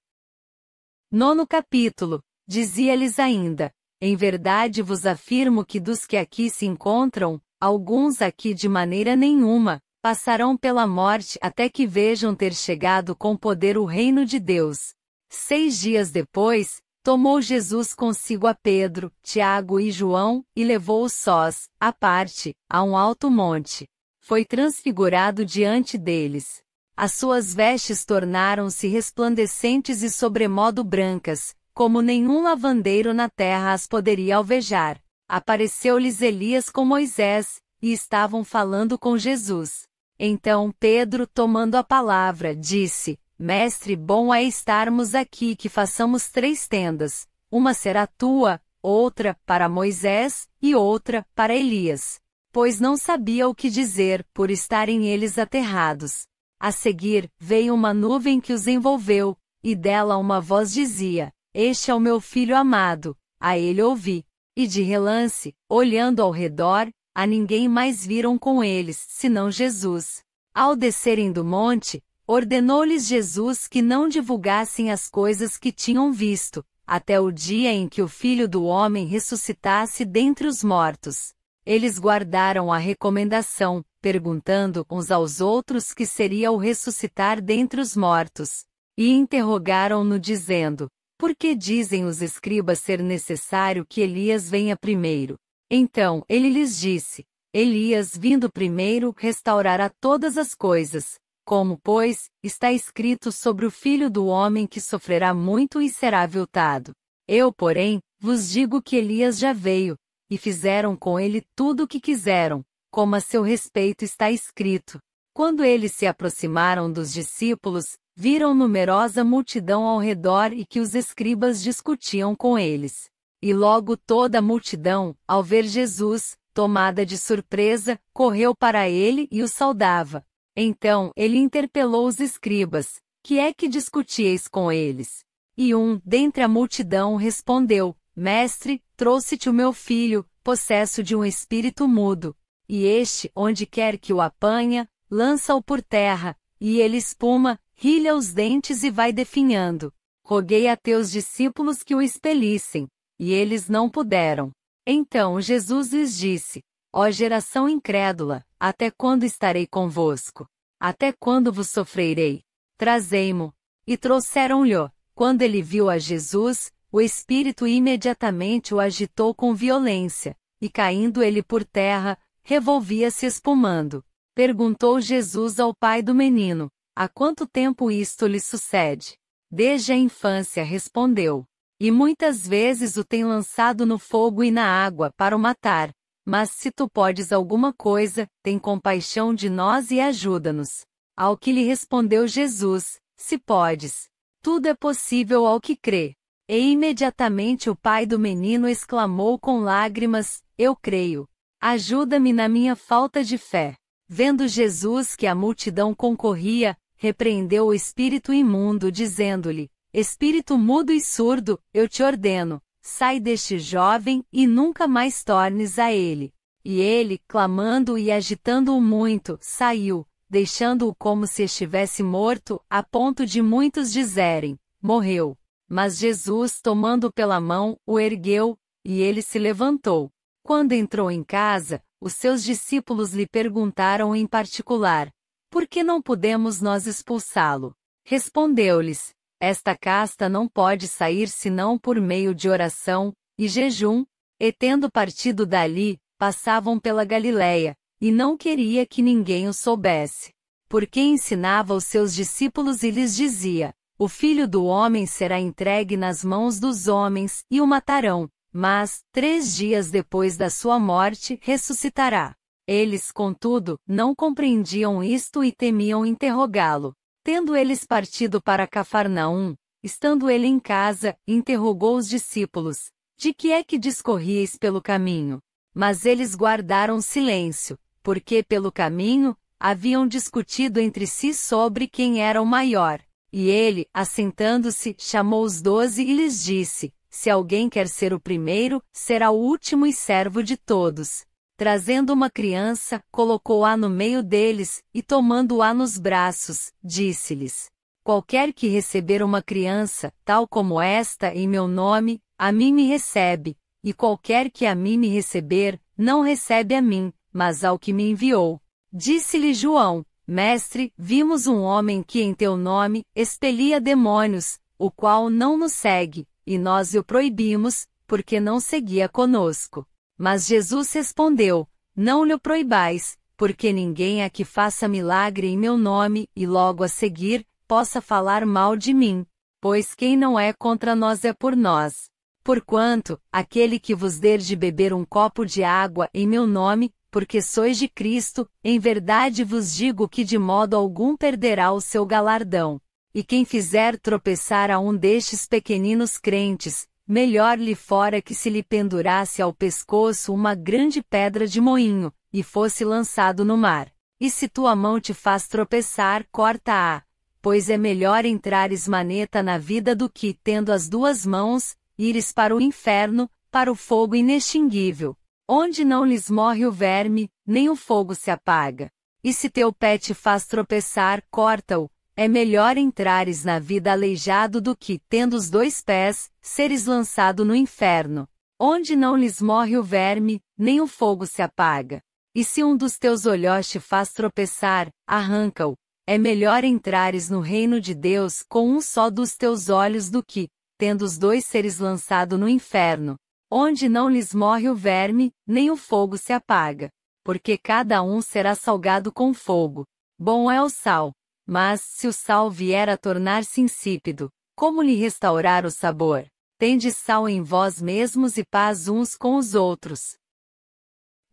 9º capítulo. Dizia-lhes ainda: Em verdade vos afirmo que dos que aqui se encontram, alguns aqui de maneira nenhuma, passarão pela morte até que vejam ter chegado com poder o reino de Deus. 6 dias depois, tomou Jesus consigo a Pedro, Tiago e João, e levou-os sós, à parte, a um alto monte. Foi transfigurado diante deles. As suas vestes tornaram-se resplandecentes e sobremodo brancas, como nenhum lavandeiro na terra as poderia alvejar. Apareceu-lhes Elias com Moisés, e estavam falando com Jesus. Então Pedro, tomando a palavra, disse: Mestre, bom é estarmos aqui que façamos 3 tendas, uma será tua, outra para Moisés, e outra para Elias. Pois não sabia o que dizer, por estarem eles aterrados. A seguir, veio uma nuvem que os envolveu, e dela uma voz dizia: Este é o meu filho amado, a ele ouvi. E de relance, olhando ao redor, a ninguém mais viram com eles, senão Jesus. Ao descerem do monte, ordenou-lhes Jesus que não divulgassem as coisas que tinham visto, até o dia em que o Filho do Homem ressuscitasse dentre os mortos. Eles guardaram a recomendação, perguntando uns aos outros que seria o ressuscitar dentre os mortos. E interrogaram-no dizendo: Por que dizem os escribas ser necessário que Elias venha primeiro? Então ele lhes disse: Elias, vindo primeiro, restaurará todas as coisas. Como, pois, está escrito sobre o Filho do Homem que sofrerá muito e será aviltado. Eu, porém, vos digo que Elias já veio, e fizeram com ele tudo o que quiseram, como a seu respeito está escrito. Quando eles se aproximaram dos discípulos, viram numerosa multidão ao redor e que os escribas discutiam com eles. E logo toda a multidão, ao ver Jesus, tomada de surpresa, correu para ele e o saudava. Então ele interpelou os escribas: Que é que discutieis com eles? E um, dentre a multidão, respondeu: Mestre, trouxe-te o meu filho, possesso de um espírito mudo. E este, onde quer que o apanha, lança-o por terra, e ele espuma, rilha os dentes e vai definhando. Roguei a teus discípulos que o expelissem, e eles não puderam. Então Jesus lhes disse: Ó geração incrédula, Até quando estarei convosco? Até quando vos sofrerei? Trazei-mo. E trouxeram-lhe. Quando ele viu a Jesus, o espírito imediatamente o agitou com violência, e caindo ele por terra, revolvia-se espumando. Perguntou Jesus ao pai do menino: há quanto tempo isto lhe sucede? Desde a infância, respondeu. E muitas vezes o tem lançado no fogo e na água para o matar. Mas se tu podes alguma coisa, tem compaixão de nós e ajuda-nos. Ao que lhe respondeu Jesus: se podes, tudo é possível ao que crê. E imediatamente o pai do menino exclamou com lágrimas: eu creio. Ajuda-me na minha falta de fé. Vendo Jesus que a multidão concorria, repreendeu o espírito imundo, dizendo-lhe: espírito mudo e surdo, eu te ordeno, sai deste jovem e nunca mais tornes a ele. E ele, clamando e agitando-o muito, saiu, deixando-o como se estivesse morto, a ponto de muitos dizerem: morreu. Mas Jesus, tomando-o pela mão, o ergueu, e ele se levantou. Quando entrou em casa, os seus discípulos lhe perguntaram em particular: por que não podemos nós expulsá-lo? Respondeu-lhes: esta casta não pode sair senão por meio de oração e jejum. E tendo partido dali, passavam pela Galiléia, e não queria que ninguém o soubesse. Porque ensinava os seus discípulos e lhes dizia: o Filho do Homem será entregue nas mãos dos homens, e o matarão, mas, 3 dias depois da sua morte, ressuscitará. Eles, contudo, não compreendiam isto e temiam interrogá-lo. Tendo eles partido para Cafarnaum, estando ele em casa, interrogou os discípulos: de que é que discorrieis pelo caminho? Mas eles guardaram silêncio, porque pelo caminho, haviam discutido entre si sobre quem era o maior. E ele, assentando-se, chamou os 12 e lhes disse: se alguém quer ser o primeiro, será o último e servo de todos. Trazendo uma criança, colocou-a no meio deles, e tomando-a nos braços, disse-lhes: qualquer que receber uma criança, tal como esta, em meu nome, a mim me recebe, e qualquer que a mim me receber, não recebe a mim, mas ao que me enviou. Disse-lhe João: mestre, vimos um homem que em teu nome expelia demônios, o qual não nos segue, e nós o proibimos, porque não seguia conosco. Mas Jesus respondeu: não lhe proibais, porque ninguém há que faça milagre em meu nome, e logo a seguir, possa falar mal de mim. Pois quem não é contra nós é por nós. Porquanto, aquele que vos der de beber um copo de água em meu nome, porque sois de Cristo, em verdade vos digo que de modo algum perderá o seu galardão. E quem fizer tropeçar a um destes pequeninos crentes, melhor lhe fora que se lhe pendurasse ao pescoço uma grande pedra de moinho, e fosse lançado no mar. E se tua mão te faz tropeçar, corta-a. Pois é melhor entrares maneta na vida do que, tendo as 2 mãos, ires para o inferno, para o fogo inextinguível, onde não lhes morre o verme, nem o fogo se apaga. E se teu pé te faz tropeçar, corta-o. É melhor entrares na vida aleijado do que, tendo os 2 pés, seres lançado no inferno, onde não lhes morre o verme, nem o fogo se apaga. E se um dos teus olhos te faz tropeçar, arranca-o. É melhor entrares no reino de Deus com um só dos teus olhos do que, tendo os 2 seres lançado no inferno, onde não lhes morre o verme, nem o fogo se apaga. Porque cada um será salgado com fogo. Bom é o sal. Mas, se o sal vier a tornar-se insípido, como lhe restaurar o sabor? Tendes sal em vós mesmos e paz uns com os outros.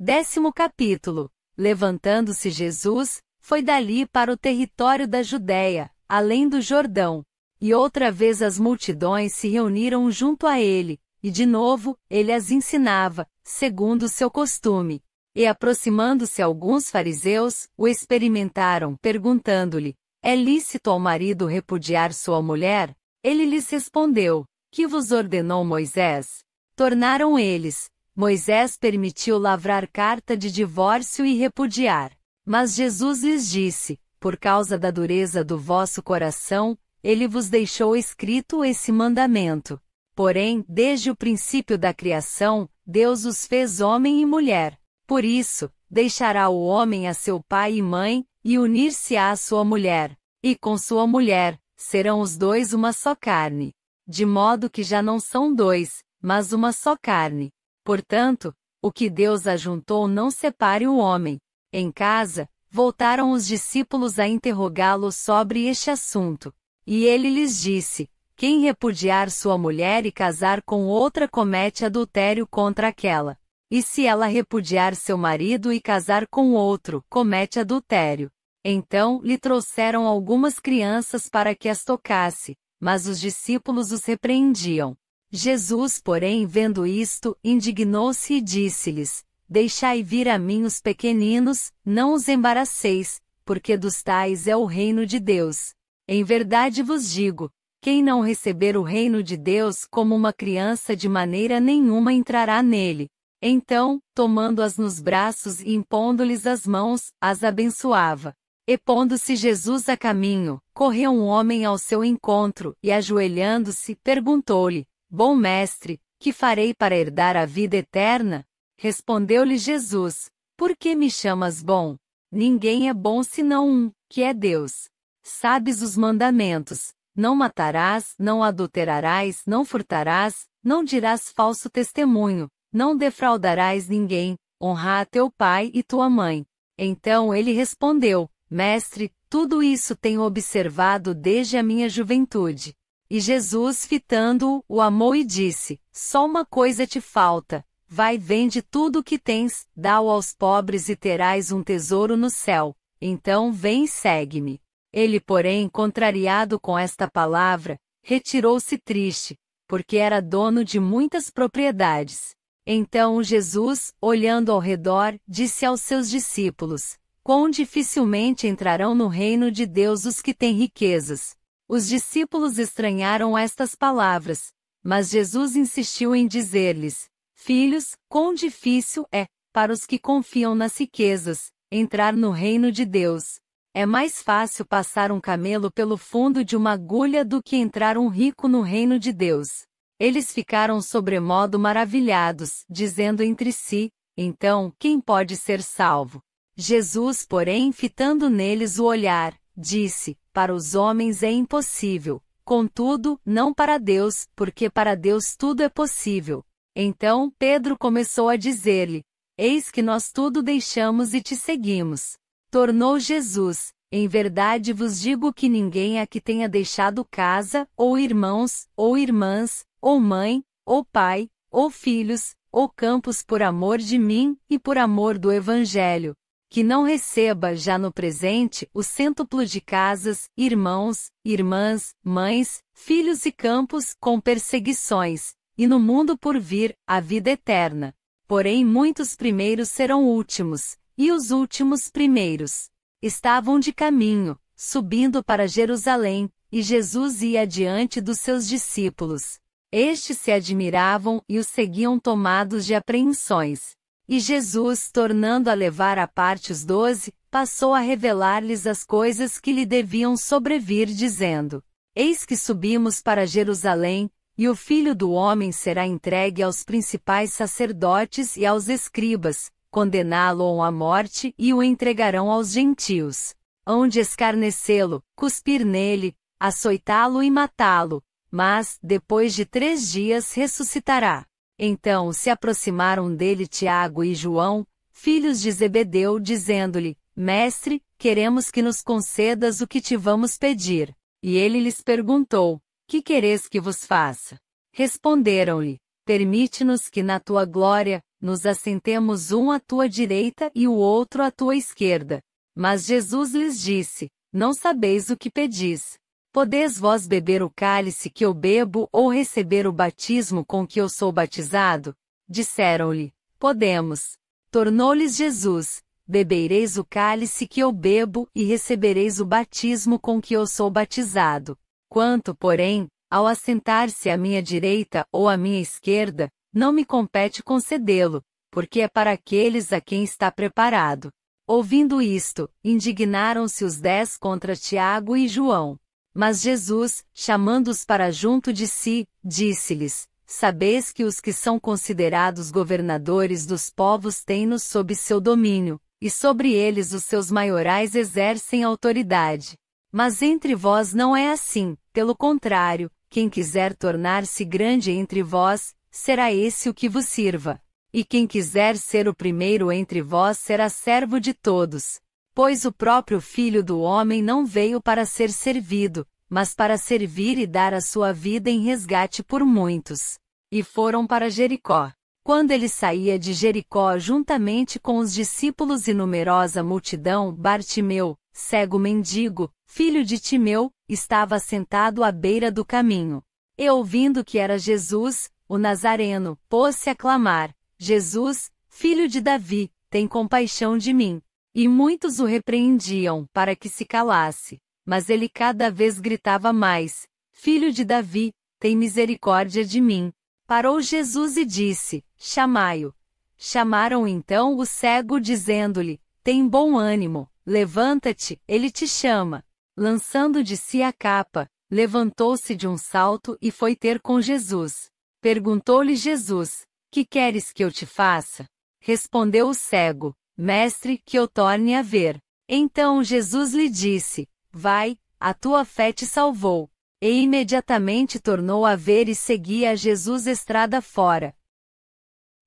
10º capítulo. Levantando-se Jesus, foi dali para o território da Judéia, além do Jordão. E outra vez as multidões se reuniram junto a ele, e de novo, ele as ensinava, segundo o seu costume. E aproximando-se alguns fariseus, o experimentaram, perguntando-lhe: é lícito ao marido repudiar sua mulher? Ele lhes respondeu: que vos ordenou Moisés? Tornaram eles: Moisés permitiu lavrar carta de divórcio e repudiar. Mas Jesus lhes disse: por causa da dureza do vosso coração, ele vos deixou escrito esse mandamento. Porém, desde o princípio da criação, Deus os fez homem e mulher. Por isso, deixará o homem a seu pai e mãe, e unir-se-á à sua mulher, e com sua mulher, serão os dois uma só carne. De modo que já não são dois, mas uma só carne. Portanto, o que Deus ajuntou não separe o homem. Em casa, voltaram os discípulos a interrogá-lo sobre este assunto. E ele lhes disse: quem repudiar sua mulher e casar com outra comete adultério contra aquela. E se ela repudiar seu marido e casar com outro, comete adultério. Então lhe trouxeram algumas crianças para que as tocasse, mas os discípulos os repreendiam. Jesus, porém, vendo isto, indignou-se e disse-lhes: deixai vir a mim os pequeninos, não os embaraceis, porque dos tais é o reino de Deus. Em verdade vos digo, quem não receber o reino de Deus como uma criança de maneira nenhuma entrará nele. Então, tomando-as nos braços e impondo-lhes as mãos, as abençoava. E pondo-se Jesus a caminho, correu um homem ao seu encontro, e ajoelhando-se, perguntou-lhe: bom mestre, que farei para herdar a vida eterna? Respondeu-lhe Jesus: por que me chamas bom? Ninguém é bom senão um, que é Deus. Sabes os mandamentos: não matarás, não adulterarás, não furtarás, não dirás falso testemunho, não defraudarás ninguém, honra a teu pai e tua mãe. Então ele respondeu: mestre, tudo isso tenho observado desde a minha juventude. E Jesus, fitando-o, o amou e disse: só uma coisa te falta. Vai, vende tudo o que tens, dá-o aos pobres e terás um tesouro no céu. Então vem e segue-me. Ele, porém, contrariado com esta palavra, retirou-se triste, porque era dono de muitas propriedades. Então Jesus, olhando ao redor, disse aos seus discípulos: quão dificilmente entrarão no reino de Deus os que têm riquezas. Os discípulos estranharam estas palavras, mas Jesus insistiu em dizer-lhes: filhos, quão difícil é, para os que confiam nas riquezas, entrar no reino de Deus. É mais fácil passar um camelo pelo fundo de uma agulha do que entrar um rico no reino de Deus. Eles ficaram sobremodo maravilhados, dizendo entre si: então, quem pode ser salvo? Jesus, porém, fitando neles o olhar, disse: para os homens é impossível, contudo, não para Deus, porque para Deus tudo é possível. Então Pedro começou a dizer-lhe: eis que nós tudo deixamos e te seguimos. Tornou Jesus: em verdade vos digo que ninguém aqui tenha deixado casa, ou irmãos, ou irmãs, ou mãe, ou pai, ou filhos, ou campos por amor de mim, e por amor do Evangelho, que não receba já no presente o cêntuplo de casas, irmãos, irmãs, mães, filhos e campos, com perseguições, e no mundo por vir, a vida eterna. Porém muitos primeiros serão últimos, e os últimos primeiros. Estavam de caminho, subindo para Jerusalém, e Jesus ia adiante dos seus discípulos. Estes se admiravam e o seguiam tomados de apreensões. E Jesus, tornando a levar à parte os 12, passou a revelar-lhes as coisas que lhe deviam sobrevir, dizendo: eis que subimos para Jerusalém, e o Filho do Homem será entregue aos principais sacerdotes e aos escribas, condená-lo à morte e o entregarão aos gentios. Hão de escarnecê-lo, cuspir nele, açoitá-lo e matá-lo, mas, depois de 3 dias ressuscitará. Então se aproximaram dele Tiago e João, filhos de Zebedeu, dizendo-lhe: mestre, queremos que nos concedas o que te vamos pedir. E ele lhes perguntou: que quereis que vos faça? Responderam-lhe: permite-nos que na tua glória, nos assentemos um à tua direita e o outro à tua esquerda. Mas Jesus lhes disse: não sabeis o que pedis. Podeis vós beber o cálice que eu bebo ou receber o batismo com que eu sou batizado? Disseram-lhe: podemos. Tornou-lhes Jesus: bebereis o cálice que eu bebo e recebereis o batismo com que eu sou batizado. Quanto, porém, ao assentar-se à minha direita ou à minha esquerda, não me compete concedê-lo, porque é para aqueles a quem está preparado. Ouvindo isto, indignaram-se os 10 contra Tiago e João. Mas Jesus, chamando-os para junto de si, disse-lhes: sabeis que os que são considerados governadores dos povos têm-nos sob seu domínio, e sobre eles os seus maiorais exercem autoridade. Mas entre vós não é assim, pelo contrário, quem quiser tornar-se grande entre vós, será esse o que vos sirva. E quem quiser ser o primeiro entre vós será servo de todos. Pois o próprio Filho do Homem não veio para ser servido, mas para servir e dar a sua vida em resgate por muitos. E foram para Jericó. Quando ele saía de Jericó juntamente com os discípulos e numerosa multidão, Bartimeu, cego mendigo, filho de Timeu, estava sentado à beira do caminho. E ouvindo que era Jesus, o Nazareno, pôs-se a clamar: Jesus, filho de Davi, tem compaixão de mim. E muitos o repreendiam para que se calasse. Mas ele cada vez gritava mais: Filho de Davi, tem misericórdia de mim. Parou Jesus e disse: Chamai-o. Chamaram então o cego dizendo-lhe: Tem bom ânimo, levanta-te, ele te chama. Lançando de si a capa, levantou-se de um salto e foi ter com Jesus. Perguntou-lhe Jesus: Que queres que eu te faça? Respondeu o cego: Mestre, que eu torne a ver. Então Jesus lhe disse: Vai, a tua fé te salvou. E imediatamente tornou a ver e seguia a Jesus estrada fora.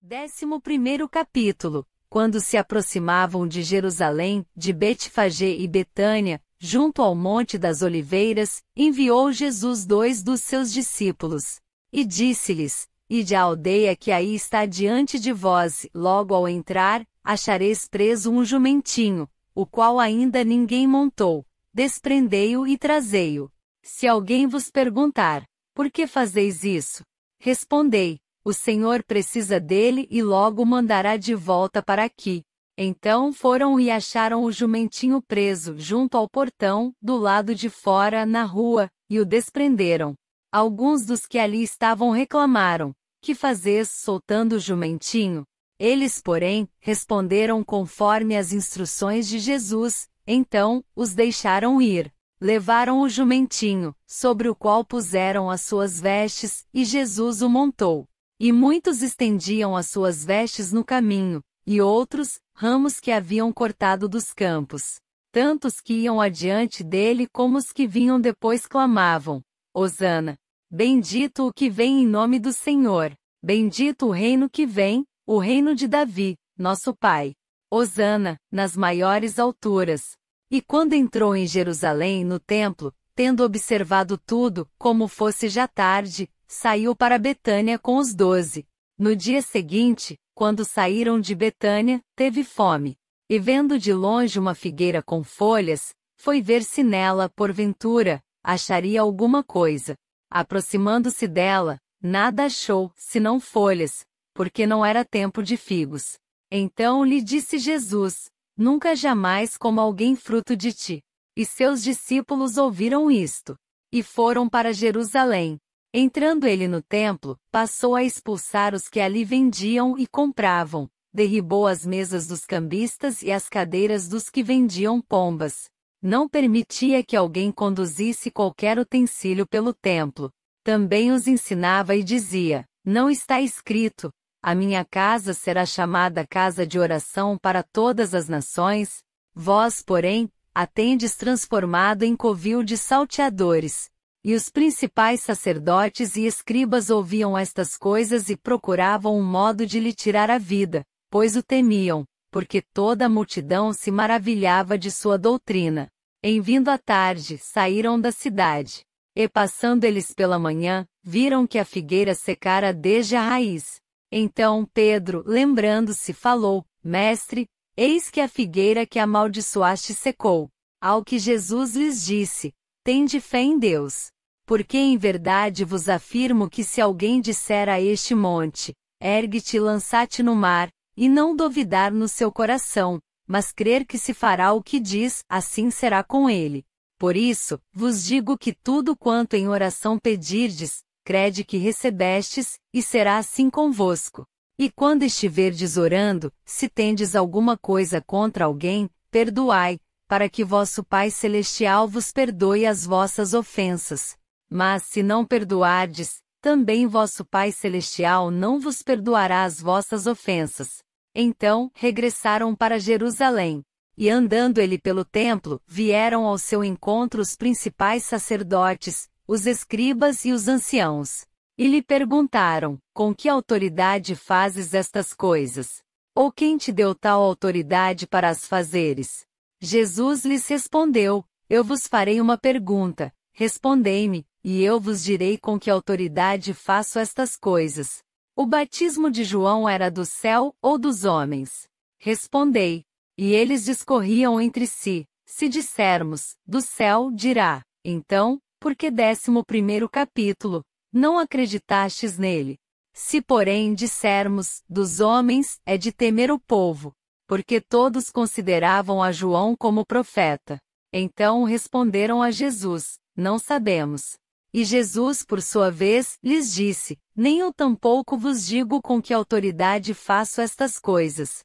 11º capítulo. Quando se aproximavam de Jerusalém, de Betfagé e Betânia, junto ao Monte das Oliveiras, enviou Jesus 2 dos seus discípulos. E disse-lhes: Ide à aldeia que aí está diante de vós, logo ao entrar, achareis preso um jumentinho, o qual ainda ninguém montou. Desprendei-o e trazei-o. Se alguém vos perguntar: Por que fazeis isso? Respondei: O Senhor precisa dele e logo mandará de volta para aqui. Então foram e acharam o jumentinho preso junto ao portão, do lado de fora na rua, e o desprenderam. Alguns dos que ali estavam reclamaram: Que fazes soltando o jumentinho? Eles, porém, responderam conforme as instruções de Jesus. Então, os deixaram ir. Levaram o jumentinho, sobre o qual puseram as suas vestes, e Jesus o montou. E muitos estendiam as suas vestes no caminho, e outros, ramos que haviam cortado dos campos. Tantos que iam adiante dele como os que vinham depois clamavam: Hosana! Bendito o que vem em nome do Senhor! Bendito o reino que vem, o reino de Davi, nosso pai! Hosana, nas maiores alturas! E quando entrou em Jerusalém no templo, tendo observado tudo, como fosse já tarde, saiu para Betânia com os 12. No dia seguinte, quando saíram de Betânia, teve fome. E vendo de longe uma figueira com folhas, foi ver se nela, porventura, acharia alguma coisa. Aproximando-se dela, nada achou, senão folhas, porque não era tempo de figos. Então lhe disse Jesus: Nunca jamais coma alguém fruto de ti. E seus discípulos ouviram isto. E foram para Jerusalém. Entrando ele no templo, passou a expulsar os que ali vendiam e compravam. Derribou as mesas dos cambistas e as cadeiras dos que vendiam pombas. Não permitia que alguém conduzisse qualquer utensílio pelo templo. Também os ensinava e dizia: Não está escrito: A minha casa será chamada casa de oração para todas as nações? Vós, porém, a tendes transformado em covil de salteadores. E os principais sacerdotes e escribas ouviam estas coisas e procuravam um modo de lhe tirar a vida, pois o temiam, porque toda a multidão se maravilhava de sua doutrina. Em vindo à tarde, saíram da cidade. E passando eles pela manhã, viram que a figueira secara desde a raiz. Então Pedro, lembrando-se, falou: Mestre, eis que a figueira que amaldiçoaste secou. Ao que Jesus lhes disse: Tende fé em Deus. Porque em verdade vos afirmo que se alguém disser a este monte: Ergue-te e lança-te no mar, e não duvidar no seu coração, mas crer que se fará o que diz, assim será com ele. Por isso, vos digo que tudo quanto em oração pedirdes, crede que recebestes, e será assim convosco. E quando estiverdes orando, se tendes alguma coisa contra alguém, perdoai, para que vosso Pai Celestial vos perdoe as vossas ofensas. Mas se não perdoardes, também vosso Pai Celestial não vos perdoará as vossas ofensas. Então, regressaram para Jerusalém. E andando ele pelo templo, vieram ao seu encontro os principais sacerdotes, os escribas e os anciãos. E lhe perguntaram: com que autoridade fazes estas coisas? Ou quem te deu tal autoridade para as fazeres? Jesus lhes respondeu: eu vos farei uma pergunta, respondei-me, e eu vos direi com que autoridade faço estas coisas. O batismo de João era do céu ou dos homens? Respondei. E eles discorriam entre si: se dissermos, do céu, dirá, então, por que 11º capítulo, não acreditastes nele? Se porém dissermos, dos homens, é de temer o povo, porque todos consideravam a João como profeta. Então responderam a Jesus: não sabemos. E Jesus, por sua vez, lhes disse: nem eu tampouco vos digo com que autoridade faço estas coisas.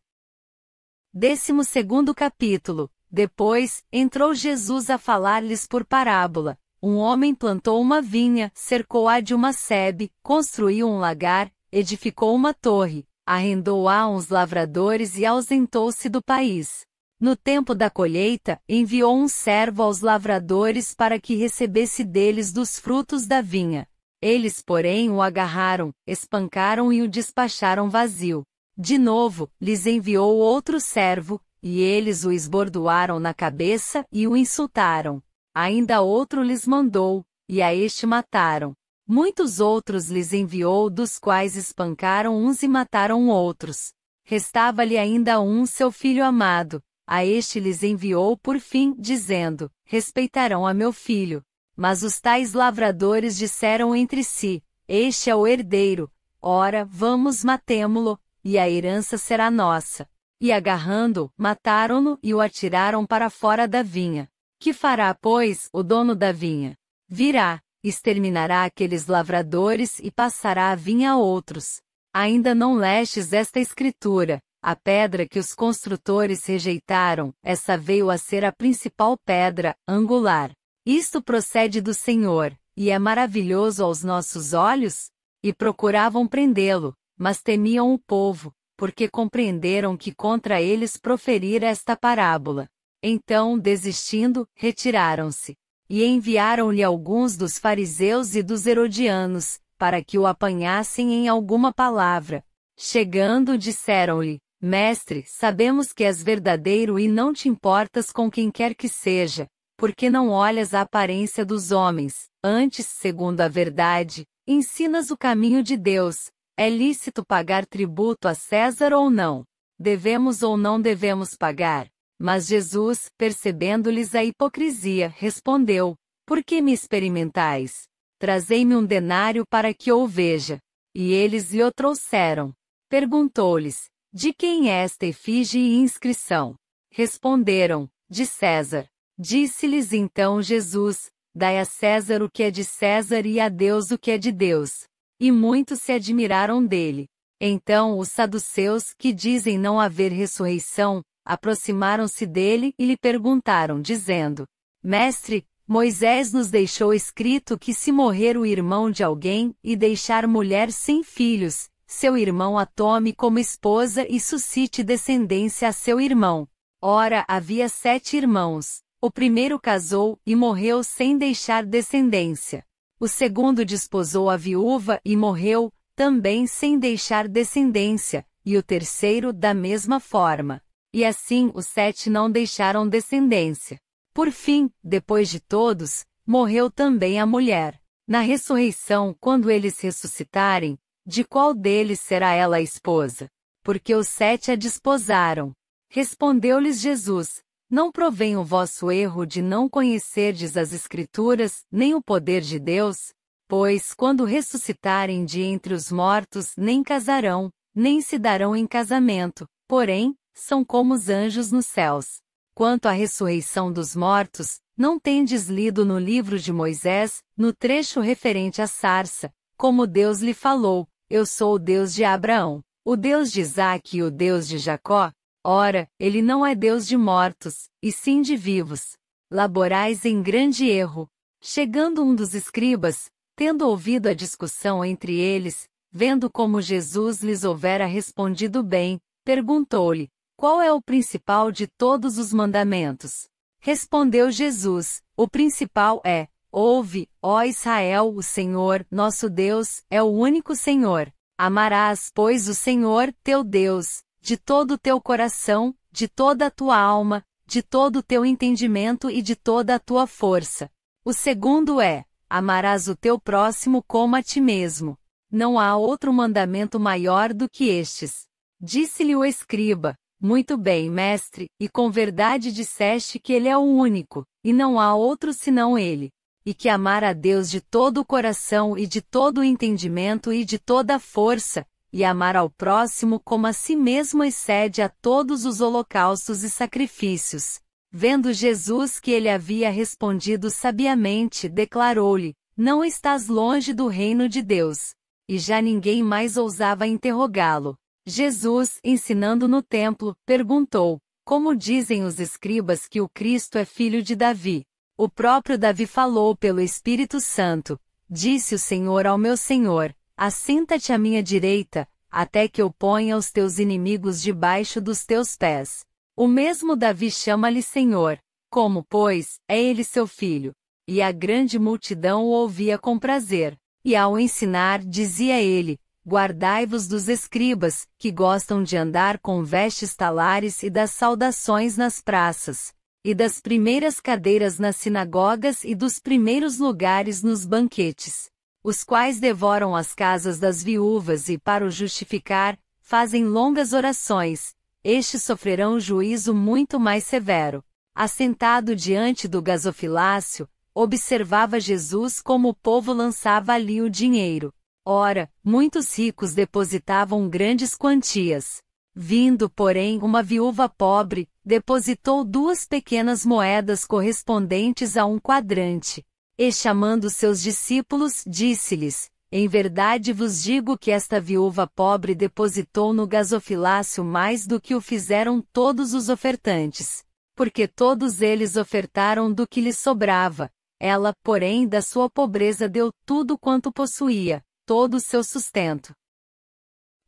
12º capítulo. Depois, entrou Jesus a falar-lhes por parábola. Um homem plantou uma vinha, cercou-a de uma sebe, construiu um lagar, edificou uma torre, arrendou-a a uns lavradores e ausentou-se do país. No tempo da colheita, enviou um servo aos lavradores para que recebesse deles dos frutos da vinha. Eles, porém, o agarraram, espancaram e o despacharam vazio. De novo, lhes enviou outro servo, e eles o esbordoaram na cabeça e o insultaram. Ainda outro lhes mandou, e a este mataram. Muitos outros lhes enviou, dos quais espancaram uns e mataram outros. Restava-lhe ainda um, seu filho amado. A este lhes enviou por fim, dizendo: respeitarão a meu filho. Mas os tais lavradores disseram entre si: este é o herdeiro, ora, vamos matemo-lo, e a herança será nossa. E agarrando-o, mataram-no e o atiraram para fora da vinha. Que fará, pois, o dono da vinha? Virá, exterminará aqueles lavradores e passará a vinha a outros. Ainda não lestes esta escritura: a pedra que os construtores rejeitaram, essa veio a ser a principal pedra, angular. Isto procede do Senhor, e é maravilhoso aos nossos olhos? E procuravam prendê-lo, mas temiam o povo, porque compreenderam que contra eles proferira esta parábola. Então, desistindo, retiraram-se. E enviaram-lhe alguns dos fariseus e dos herodianos, para que o apanhassem em alguma palavra. Chegando, disseram-lhe: Mestre, sabemos que és verdadeiro e não te importas com quem quer que seja, porque não olhas a aparência dos homens, antes, segundo a verdade, ensinas o caminho de Deus. É lícito pagar tributo a César ou não? Devemos ou não devemos pagar? Mas Jesus, percebendo-lhes a hipocrisia, respondeu: Por que me experimentais? Trazei-me um denário para que eu o veja. E eles lhe o trouxeram. Perguntou-lhes: De quem é esta efígie e inscrição? Responderam: De César. Disse-lhes então Jesus: Dai a César o que é de César e a Deus o que é de Deus. E muitos se admiraram dele. Então os saduceus, que dizem não haver ressurreição, aproximaram-se dele e lhe perguntaram, dizendo: Mestre, Moisés nos deixou escrito que se morrer o irmão de alguém e deixar mulher sem filhos, seu irmão a tome como esposa e suscite descendência a seu irmão. Ora, havia 7 irmãos. O primeiro casou e morreu sem deixar descendência. O segundo desposou a viúva e morreu, também sem deixar descendência, e o terceiro da mesma forma. E assim os 7 não deixaram descendência. Por fim, depois de todos, morreu também a mulher. Na ressurreição, quando eles ressuscitarem, de qual deles será ela a esposa? Porque os 7 a desposaram. Respondeu-lhes Jesus: Não provém o vosso erro de não conhecerdes as Escrituras, nem o poder de Deus? Pois, quando ressuscitarem de entre os mortos, nem casarão, nem se darão em casamento, porém, são como os anjos nos céus. Quanto à ressurreição dos mortos, não tendes lido no livro de Moisés, no trecho referente à sarça, como Deus lhe falou: Eu sou o Deus de Abraão, o Deus de Isaque e o Deus de Jacó? Ora, ele não é Deus de mortos, e sim de vivos. Laborais em grande erro. Chegando um dos escribas, Tendo ouvido a discussão entre eles, vendo como Jesus lhes houvera respondido bem, perguntou-lhe: qual é o principal de todos os mandamentos? Respondeu Jesus: o principal é: ouve, ó Israel, o Senhor, nosso Deus, é o único Senhor. Amarás, pois, o Senhor, teu Deus, de todo o teu coração, de toda a tua alma, de todo o teu entendimento e de toda a tua força. O segundo é: amarás o teu próximo como a ti mesmo. Não há outro mandamento maior do que estes. Disse-lhe o escriba: muito bem, mestre, e com verdade disseste que ele é o único, e não há outro senão ele. E que amar a Deus de todo o coração e de todo o entendimento e de toda a força, e amar ao próximo como a si mesmo excede a todos os holocaustos e sacrifícios. Vendo Jesus que ele havia respondido sabiamente, declarou-lhe: não estás longe do reino de Deus. E já ninguém mais ousava interrogá-lo. Jesus, ensinando no templo, perguntou: como dizem os escribas que o Cristo é filho de Davi? O próprio Davi falou pelo Espírito Santo: disse o Senhor ao meu Senhor: assenta-te à minha direita, até que eu ponha os teus inimigos debaixo dos teus pés. O mesmo Davi chama-lhe Senhor. Como, pois, é ele seu filho? E a grande multidão o ouvia com prazer. E ao ensinar, dizia ele: guardai-vos dos escribas, que gostam de andar com vestes talares e das saudações nas praças, e das primeiras cadeiras nas sinagogas e dos primeiros lugares nos banquetes, os quais devoram as casas das viúvas e, para o justificar, fazem longas orações. Estes sofrerão juízo muito mais severo. Assentado diante do gasofilácio, observava Jesus como o povo lançava ali o dinheiro. Ora, muitos ricos depositavam grandes quantias. Vindo, porém, uma viúva pobre, depositou 2 pequenas moedas correspondentes a um quadrante. E chamando seus discípulos, disse-lhes: em verdade vos digo que esta viúva pobre depositou no gasofilácio mais do que o fizeram todos os ofertantes. Porque todos eles ofertaram do que lhes sobrava. Ela, porém, da sua pobreza deu tudo quanto possuía, todo o seu sustento.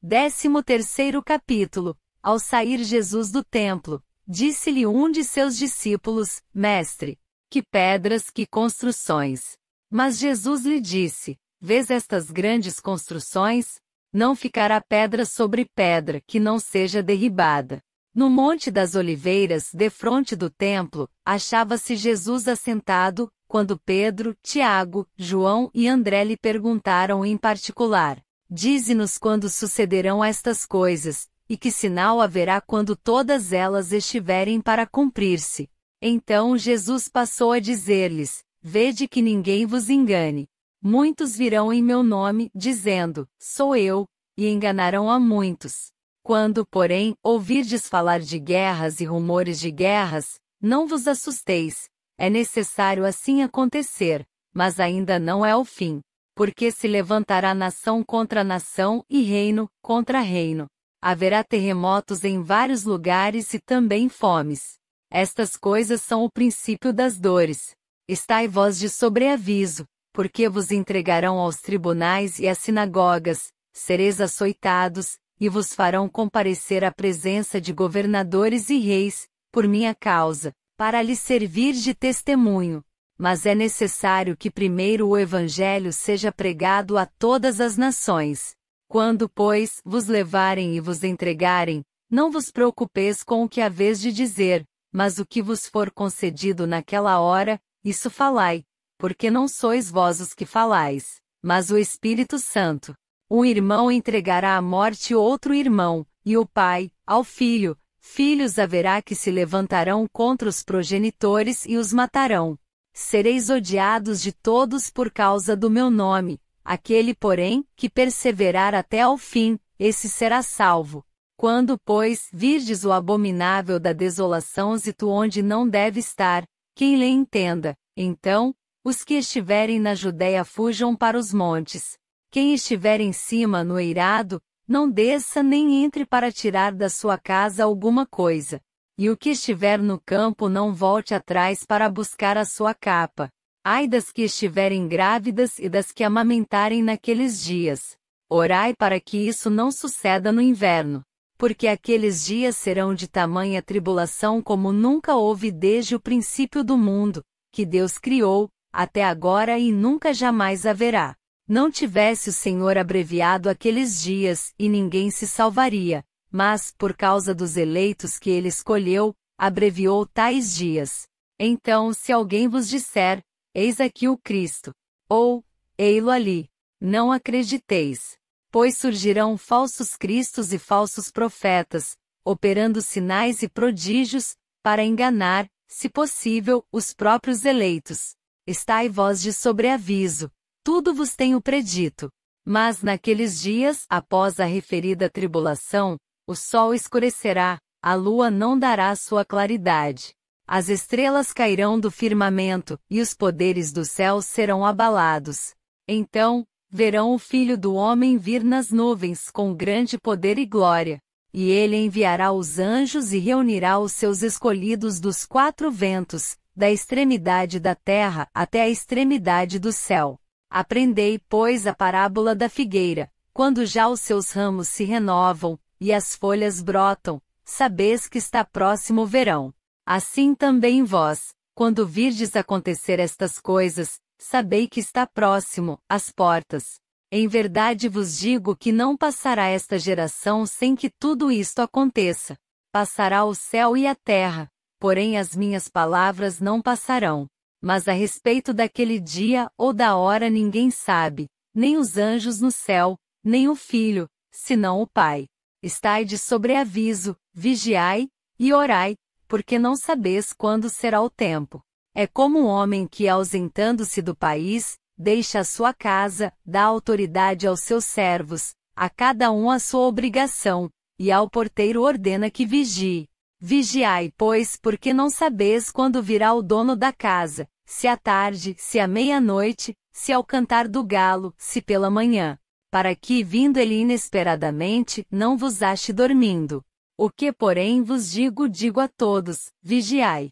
13º capítulo. Ao sair Jesus do templo, disse-lhe um de seus discípulos: mestre, que pedras, que construções! Mas Jesus lhe disse: vês estas grandes construções? Não ficará pedra sobre pedra que não seja derribada. No Monte das Oliveiras, defronte do templo, achava-se Jesus assentado, quando Pedro, Tiago, João e André lhe perguntaram em particular: dize-nos quando sucederão estas coisas, e que sinal haverá quando todas elas estiverem para cumprir-se. Então Jesus passou a dizer-lhes: vede que ninguém vos engane. Muitos virão em meu nome, dizendo: sou eu, e enganarão a muitos. Quando, porém, ouvirdes falar de guerras e rumores de guerras, não vos assusteis. É necessário assim acontecer, mas ainda não é o fim. Porque se levantará nação contra nação e reino contra reino. Haverá terremotos em vários lugares e também fomes. Estas coisas são o princípio das dores. Estai vós de sobreaviso, porque vos entregarão aos tribunais e às sinagogas, sereis açoitados, e vos farão comparecer à presença de governadores e reis, por minha causa, para lhes servir de testemunho. Mas é necessário que primeiro o Evangelho seja pregado a todas as nações. Quando, pois, vos levarem e vos entregarem, não vos preocupeis com o que haveis de dizer, mas o que vos for concedido naquela hora, isso falai, porque não sois vós os que falais, mas o Espírito Santo. Um irmão entregará à morte outro irmão, e o pai, ao filho. Filhos haverá que se levantarão contra os progenitores e os matarão. Sereis odiados de todos por causa do meu nome. Aquele, porém, que perseverar até ao fim, esse será salvo. Quando, pois, virdes o abominável da desolação zito onde não deve estar, quem lhe entenda, então, os que estiverem na Judéia fujam para os montes. Quem estiver em cima no eirado, não desça nem entre para tirar da sua casa alguma coisa. E o que estiver no campo não volte atrás para buscar a sua capa. Ai das que estiverem grávidas e das que amamentarem naqueles dias. Orai para que isso não suceda no inverno. Porque aqueles dias serão de tamanha tribulação como nunca houve desde o princípio do mundo, que Deus criou, até agora e nunca jamais haverá. Não tivesse o Senhor abreviado aqueles dias, e ninguém se salvaria, mas, por causa dos eleitos que ele escolheu, abreviou tais dias. Então, se alguém vos disser, eis aqui o Cristo, ou, ei-lo ali, não acrediteis. Pois surgirão falsos cristos e falsos profetas, operando sinais e prodígios, para enganar, se possível, os próprios eleitos. Estai vós de sobreaviso, tudo vos tenho predito. Mas naqueles dias, após a referida tribulação, o sol escurecerá, a lua não dará sua claridade. As estrelas cairão do firmamento, e os poderes do céu serão abalados. Então, verão o Filho do Homem vir nas nuvens com grande poder e glória. E ele enviará os anjos e reunirá os seus escolhidos dos quatro ventos, da extremidade da terra até a extremidade do céu. Aprendei, pois, a parábola da figueira. Quando já os seus ramos se renovam, e as folhas brotam, sabeis que está próximo o verão. Assim também vós, quando virdes acontecer estas coisas, sabei que está próximo, às portas. Em verdade vos digo que não passará esta geração sem que tudo isto aconteça. Passará o céu e a terra, porém as minhas palavras não passarão. Mas a respeito daquele dia ou da hora ninguém sabe, nem os anjos no céu, nem o Filho, senão o Pai. Estai de sobreaviso, vigiai, e orai, porque não sabeis quando será o tempo. É como um homem que, ausentando-se do país, deixa a sua casa, dá autoridade aos seus servos, a cada um a sua obrigação, e ao porteiro ordena que vigie. Vigiai, pois, porque não sabeis quando virá o dono da casa, se à tarde, se à meia-noite, se ao cantar do galo, se pela manhã, para que, vindo ele inesperadamente, não vos ache dormindo. O que, porém, vos digo a todos, vigiai.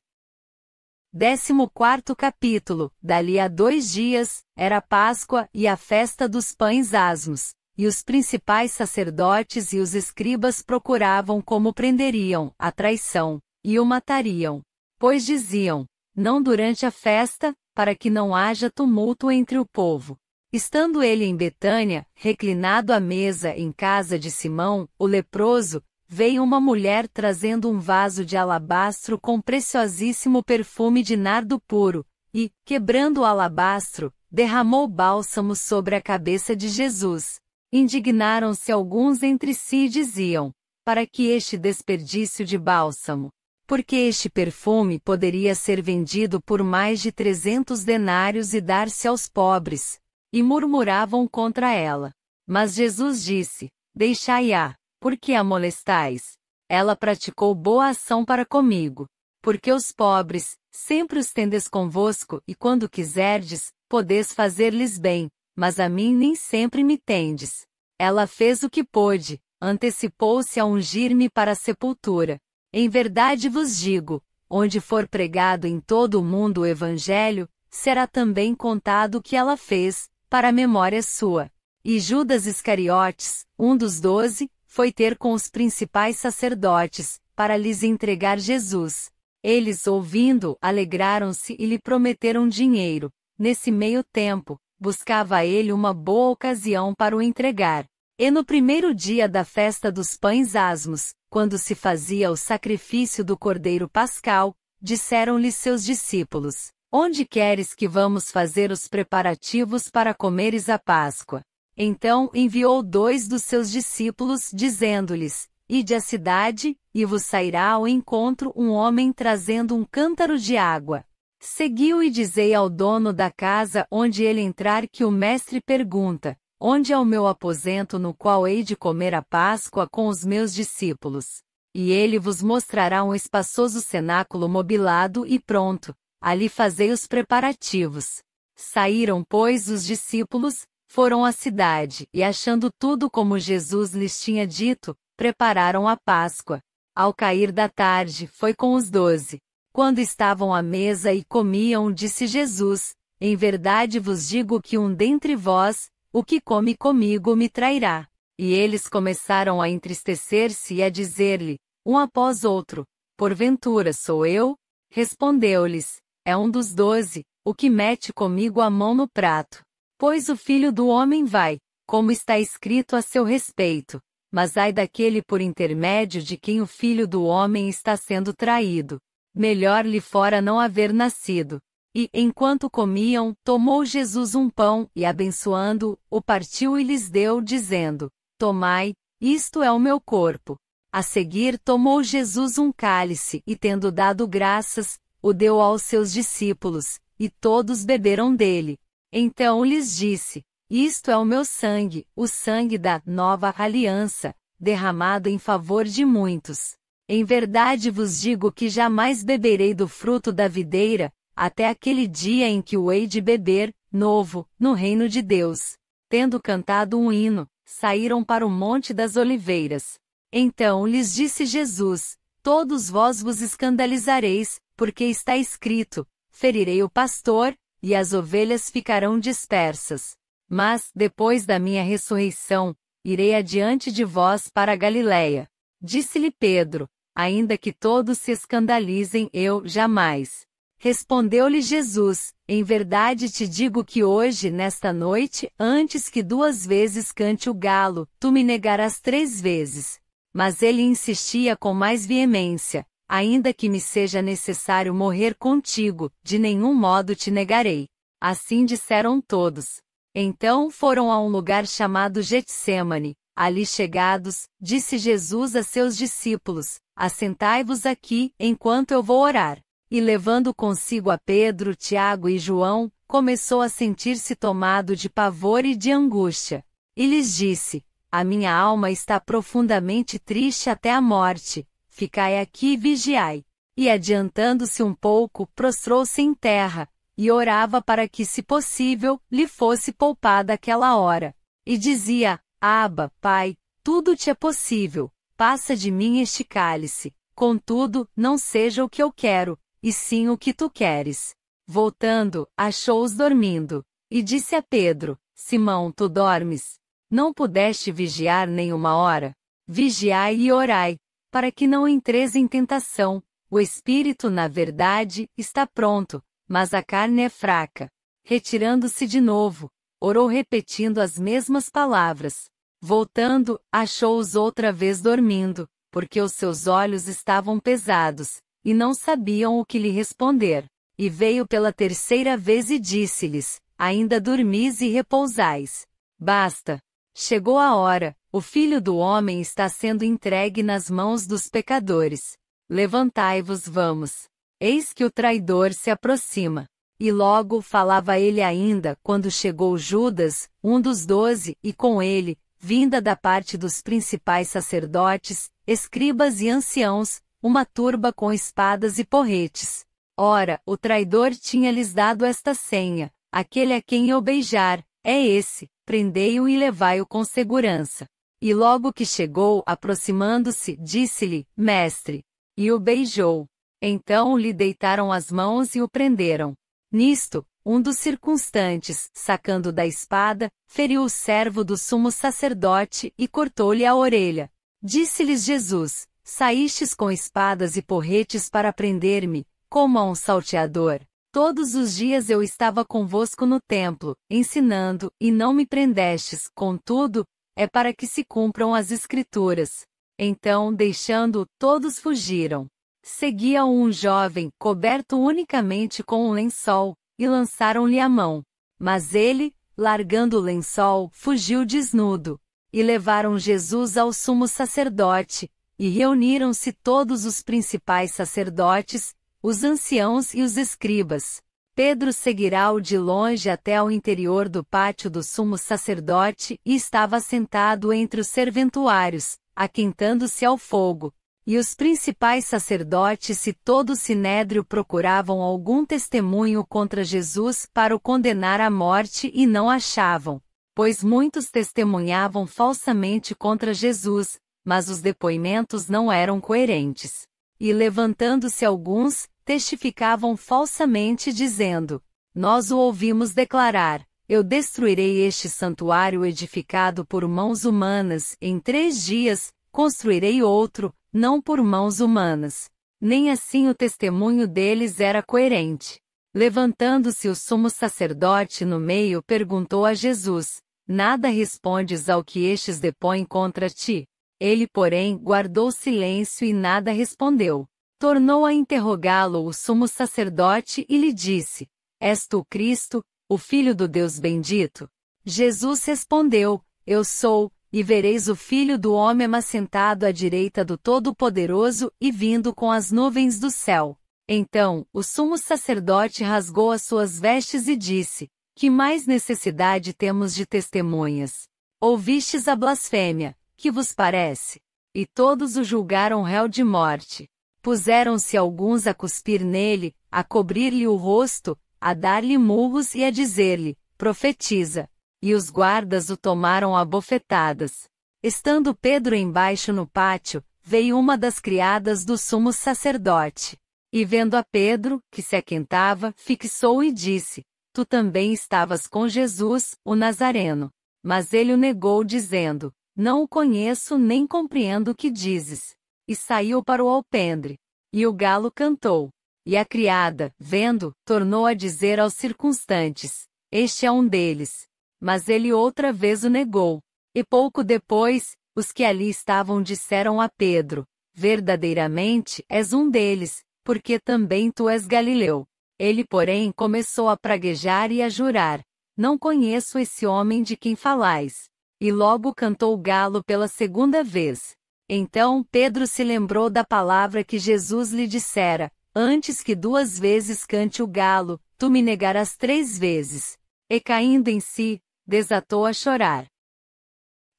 14º capítulo. Dali a 2 dias, era Páscoa e a festa dos pães asmos, e os principais sacerdotes e os escribas procuravam como prenderiam a traição, e o matariam. Pois diziam, não durante a festa, para que não haja tumulto entre o povo. Estando ele em Betânia, reclinado à mesa em casa de Simão, o leproso, veio uma mulher trazendo um vaso de alabastro com preciosíssimo perfume de nardo puro, e, quebrando o alabastro, derramou bálsamo sobre a cabeça de Jesus. Indignaram-se alguns entre si e diziam, para que este desperdício de bálsamo? Porque este perfume poderia ser vendido por mais de 300 denários e dar-se aos pobres. E murmuravam contra ela. Mas Jesus disse, deixai-a. Por que a molestais? Ela praticou boa ação para comigo. Porque os pobres, sempre os tendes convosco e quando quiserdes, podeis fazer-lhes bem, mas a mim nem sempre me tendes. Ela fez o que pôde, antecipou-se a ungir-me para a sepultura. Em verdade vos digo, onde for pregado em todo o mundo o Evangelho, será também contado o que ela fez, para a memória sua. E Judas Iscariotes, um dos 12, foi ter com os principais sacerdotes, para lhes entregar Jesus. Eles, ouvindo, alegraram-se e lhe prometeram dinheiro. Nesse meio tempo, buscava ele uma boa ocasião para o entregar. E no primeiro dia da festa dos pães asmos, quando se fazia o sacrifício do Cordeiro Pascal, disseram-lhe seus discípulos, onde queres que vamos fazer os preparativos para comeres a Páscoa? Então enviou 2 dos seus discípulos, dizendo-lhes, ide à cidade, e vos sairá ao encontro um homem trazendo um cântaro de água. Seguiu e dizei ao dono da casa onde ele entrar que o mestre pergunta, onde é o meu aposento no qual hei de comer a Páscoa com os meus discípulos? E ele vos mostrará um espaçoso cenáculo mobilado e pronto, ali fazei os preparativos. Saíram, pois, os discípulos, foram à cidade, e achando tudo como Jesus lhes tinha dito, prepararam a Páscoa. Ao cair da tarde, foi com os 12. Quando estavam à mesa e comiam, disse Jesus, Em verdade vos digo que um dentre vós, o que come comigo me trairá. E eles começaram a entristecer-se e a dizer-lhe, um após outro, porventura sou eu? Respondeu-lhes, é um dos 12, o que mete comigo a mão no prato. Pois o Filho do Homem vai, como está escrito a seu respeito. Mas ai daquele por intermédio de quem o Filho do Homem está sendo traído. Melhor lhe fora não haver nascido. E, enquanto comiam, tomou Jesus um pão, e abençoando-o, o partiu e lhes deu, dizendo, tomai, isto é o meu corpo. A seguir tomou Jesus um cálice, e tendo dado graças, o deu aos seus discípulos, e todos beberam dele. Então lhes disse, isto é o meu sangue, o sangue da nova aliança, derramado em favor de muitos. Em verdade vos digo que jamais beberei do fruto da videira, até aquele dia em que o hei de beber, novo, no reino de Deus. Tendo cantado um hino, saíram para o Monte das Oliveiras. Então lhes disse Jesus, todos vós vos escandalizareis, porque está escrito, ferirei o pastor, e as ovelhas ficarão dispersas. Mas, depois da minha ressurreição, irei adiante de vós para a Galiléia. Disse-lhe Pedro, ainda que todos se escandalizem, eu jamais. Respondeu-lhe Jesus, em verdade te digo que hoje, nesta noite, antes que 2 vezes cante o galo, tu me negarás 3 vezes. Mas ele insistia com mais veemência, ainda que me seja necessário morrer contigo, de nenhum modo te negarei. Assim disseram todos. Então foram a um lugar chamado Getsêmani. Ali chegados, disse Jesus a seus discípulos, assentai-vos aqui, enquanto eu vou orar. E levando consigo a Pedro, Tiago e João, começou a sentir-se tomado de pavor e de angústia. E lhes disse, a minha alma está profundamente triste até a morte, ficai aqui e vigiai. E adiantando-se um pouco, prostrou-se em terra, e orava para que, se possível, lhe fosse poupada aquela hora. E dizia, Abba, Pai, tudo te é possível, passa de mim este cálice, contudo, não seja o que eu quero, e sim o que tu queres. Voltando, achou-os dormindo, e disse a Pedro, Simão, tu dormes? Não pudeste vigiar nem uma hora? Vigiai e orai, para que não entreis em tentação. O espírito, na verdade, está pronto, mas a carne é fraca. Retirando-se de novo, orou repetindo as mesmas palavras. Voltando, achou-os outra vez dormindo, porque os seus olhos estavam pesados, e não sabiam o que lhe responder. E veio pela 3ª vez e disse-lhes, ainda dormis e repousais. Basta. Chegou a hora, o Filho do Homem está sendo entregue nas mãos dos pecadores. Levantai-vos, vamos. Eis que o traidor se aproxima. E logo falava ele ainda, quando chegou Judas, um dos 12, e com ele, vinda da parte dos principais sacerdotes, escribas e anciãos, uma turba com espadas e porretes. Ora, o traidor tinha-lhes dado esta senha, aquele a quem eu beijar, é esse, prendei-o e levai-o com segurança. E logo que chegou, aproximando-se, disse-lhe, Mestre, e o beijou. Então lhe deitaram as mãos e o prenderam. Nisto, um dos circunstantes, sacando da espada, feriu o servo do sumo sacerdote e cortou-lhe a orelha. Disse-lhes Jesus, saístes com espadas e porretes para prender-me, como a um salteador. Todos os dias eu estava convosco no templo, ensinando, e não me prendestes, contudo, é para que se cumpram as Escrituras. Então, deixando-o, todos fugiram. Seguia-o um jovem, coberto unicamente com um lençol, e lançaram-lhe a mão. Mas ele, largando o lençol, fugiu desnudo. E levaram Jesus ao sumo sacerdote, e reuniram-se todos os principais sacerdotes, os anciãos e os escribas. Pedro seguirá-o de longe até ao interior do pátio do sumo sacerdote e estava sentado entre os serventuários, aquentando-se ao fogo. E os principais sacerdotes e todo o sinédrio procuravam algum testemunho contra Jesus para o condenar à morte e não achavam, pois muitos testemunhavam falsamente contra Jesus, mas os depoimentos não eram coerentes. E levantando-se alguns, testificavam falsamente dizendo, Nós o ouvimos declarar: eu destruirei este santuário edificado por mãos humanas, em 3 dias, construirei outro, não por mãos humanas. Nem assim o testemunho deles era coerente. Levantando-se o sumo sacerdote no meio, perguntou a Jesus: nada respondes ao que estes depõem contra ti? Ele, porém, guardou silêncio e nada respondeu. Tornou a interrogá-lo o sumo sacerdote e lhe disse: és tu Cristo, o Filho do Deus bendito? Jesus respondeu: eu sou, e vereis o Filho do Homem assentado à direita do Todo-Poderoso e vindo com as nuvens do céu. Então, o sumo sacerdote rasgou as suas vestes e disse: que mais necessidade temos de testemunhas? Ouvistes a blasfêmia, que vos parece? E todos o julgaram réu de morte. Puseram-se alguns a cuspir nele, a cobrir-lhe o rosto, a dar-lhe murros e a dizer-lhe: profetiza. E os guardas o tomaram a bofetadas. Estando Pedro embaixo no pátio, veio uma das criadas do sumo sacerdote. E vendo a Pedro, que se aquentava, fixou e disse: tu também estavas com Jesus, o Nazareno. Mas ele o negou dizendo: não o conheço nem compreendo o que dizes. E saiu para o alpendre. E o galo cantou. E a criada, vendo, tornou a dizer aos circunstantes: este é um deles. Mas ele outra vez o negou. E pouco depois, os que ali estavam disseram a Pedro: verdadeiramente és um deles, porque também tu és Galileu. Ele, porém, começou a praguejar e a jurar: não conheço esse homem de quem falais. E logo cantou o galo pela segunda vez. Então Pedro se lembrou da palavra que Jesus lhe dissera: antes que 2 vezes cante o galo, tu me negarás 3 vezes. E caindo em si, desatou a chorar.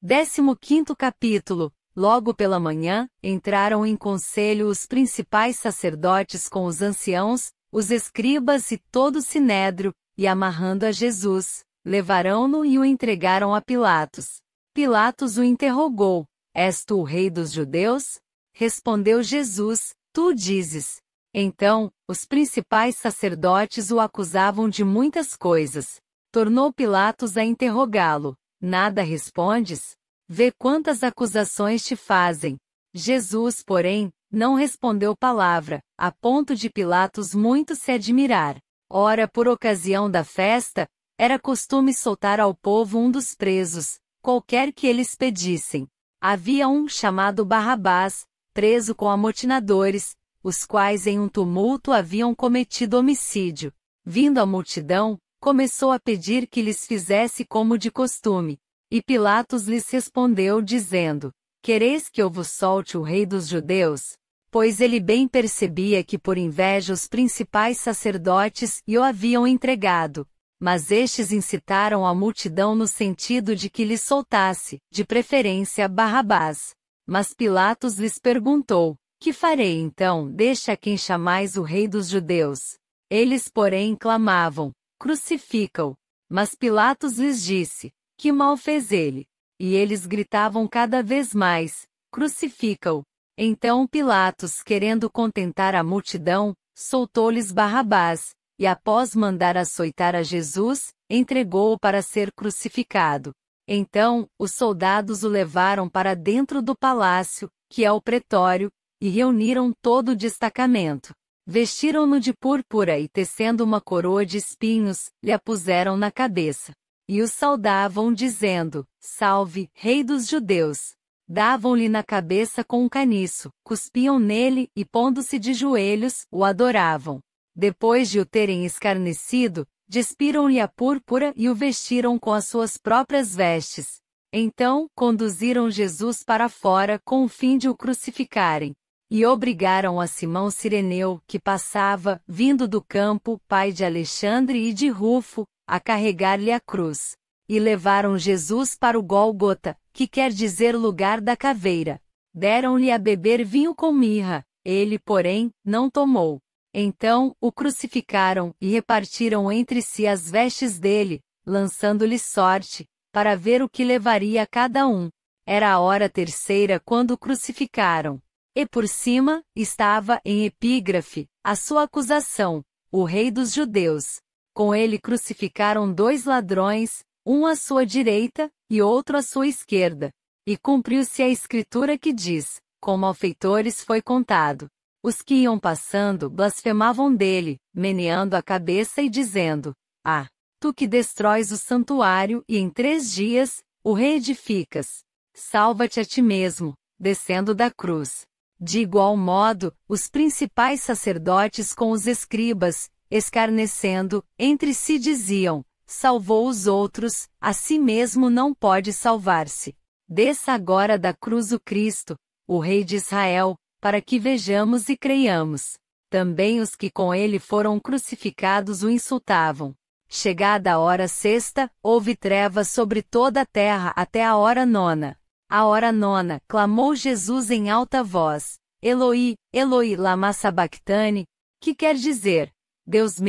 15º capítulo. Logo pela manhã, entraram em conselho os principais sacerdotes com os anciãos, os escribas e todo o sinédrio, e amarrando a Jesus, levaram-no e o entregaram a Pilatos. Pilatos o interrogou: és tu o rei dos judeus? Respondeu Jesus: tu o dizes. Então, os principais sacerdotes o acusavam de muitas coisas. Tornou Pilatos a interrogá-lo: nada respondes? Vê quantas acusações te fazem. Jesus, porém, não respondeu palavra, a ponto de Pilatos muito se admirar. Ora, por ocasião da festa, era costume soltar ao povo um dos presos, qualquer que eles pedissem. Havia um chamado Barrabás, preso com amotinadores, os quais em um tumulto haviam cometido homicídio. Vindo a multidão, começou a pedir que lhes fizesse como de costume. E Pilatos lhes respondeu dizendo: quereis que eu vos solte o rei dos judeus? Pois ele bem percebia que por inveja os principais sacerdotes o haviam entregado. Mas estes incitaram a multidão no sentido de que lhe soltasse, de preferência, Barrabás. Mas Pilatos lhes perguntou: que farei então deste a quem chamais o rei dos judeus? Eles, porém, clamavam: crucifica-o. Mas Pilatos lhes disse: que mal fez ele? E eles gritavam cada vez mais: crucifica-o. Então Pilatos, querendo contentar a multidão, soltou-lhes Barrabás, e após mandar açoitar a Jesus, entregou-o para ser crucificado. Então, os soldados o levaram para dentro do palácio, que é o pretório, e reuniram todo o destacamento. Vestiram-no de púrpura e, tecendo uma coroa de espinhos, lhe a puseram na cabeça. E o saudavam dizendo: salve, rei dos judeus. Davam-lhe na cabeça com um caniço, cuspiam nele e, pondo-se de joelhos, o adoravam. Depois de o terem escarnecido, despiram-lhe a púrpura e o vestiram com as suas próprias vestes. Então, conduziram Jesus para fora com o fim de o crucificarem. E obrigaram a Simão Cireneu, que passava, vindo do campo, pai de Alexandre e de Rufo, a carregar-lhe a cruz. E levaram Jesus para o Gólgota, que quer dizer lugar da caveira. Deram-lhe a beber vinho com mirra, ele, porém, não tomou. Então, o crucificaram e repartiram entre si as vestes dele, lançando-lhe sorte, para ver o que levaria cada um. Era a hora terceira quando o crucificaram. E por cima, estava em epígrafe, a sua acusação: o rei dos judeus. Com ele crucificaram 2 ladrões, um à sua direita, e outro à sua esquerda. E cumpriu-se a escritura que diz: com malfeitores foi contado. Os que iam passando blasfemavam dele, meneando a cabeça e dizendo: ah, tu que destróis o santuário e em 3 dias o reedificas. Salva-te a ti mesmo, descendo da cruz. De igual modo, os principais sacerdotes com os escribas, escarnecendo, entre si diziam: salvou os outros, a si mesmo não pode salvar-se. Desça agora da cruz o Cristo, o Rei de Israel, para que vejamos e creiamos. Também os que com ele foram crucificados o insultavam. Chegada a hora 6ª, houve trevas sobre toda a terra até a hora 9ª. À hora 9ª, clamou Jesus em alta voz: Eloi, Eloi, lama sabactane, que quer dizer: Deus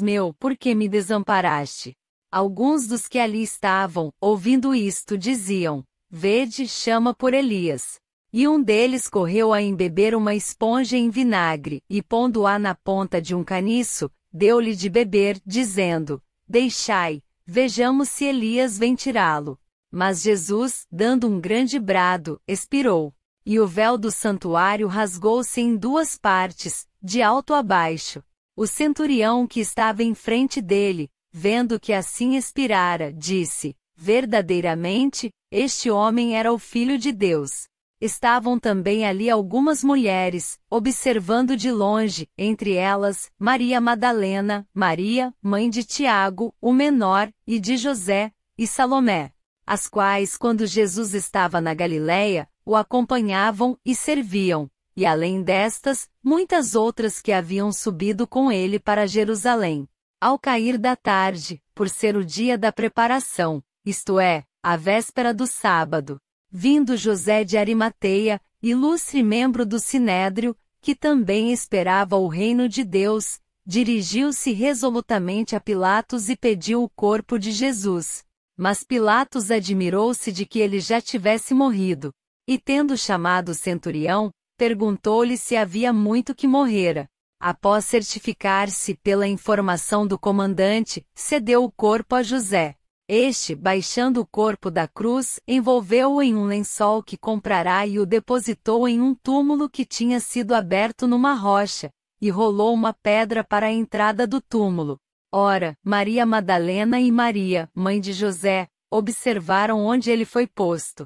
meu, por que me desamparaste? Alguns dos que ali estavam, ouvindo isto, diziam: vede, chama por Elias. E um deles correu a embeber uma esponja em vinagre, e pondo-a na ponta de um caniço, deu-lhe de beber, dizendo: deixai, vejamos se Elias vem tirá-lo. Mas Jesus, dando um grande brado, expirou. E o véu do santuário rasgou-se em 2 partes, de alto a baixo. O centurião que estava em frente dele, vendo que assim expirara, disse: verdadeiramente, este homem era o Filho de Deus. Estavam também ali algumas mulheres, observando de longe, entre elas, Maria Madalena, Maria, mãe de Tiago, o menor, e de José, e Salomé, as quais, quando Jesus estava na Galileia, o acompanhavam e serviam, e além destas, muitas outras que haviam subido com ele para Jerusalém. Ao cair da tarde, por ser o dia da preparação, isto é, a véspera do sábado, vindo José de Arimateia, ilustre membro do Sinédrio, que também esperava o reino de Deus, dirigiu-se resolutamente a Pilatos e pediu o corpo de Jesus. Mas Pilatos admirou-se de que ele já tivesse morrido, e tendo chamado o centurião, perguntou-lhe se havia muito que morrera. Após certificar-se pela informação do comandante, cedeu o corpo a José. Este, baixando o corpo da cruz, envolveu-o em um lençol que comprara e o depositou em um túmulo que tinha sido aberto numa rocha, e rolou uma pedra para a entrada do túmulo. Ora, Maria Madalena e Maria, mãe de José, observaram onde ele foi posto.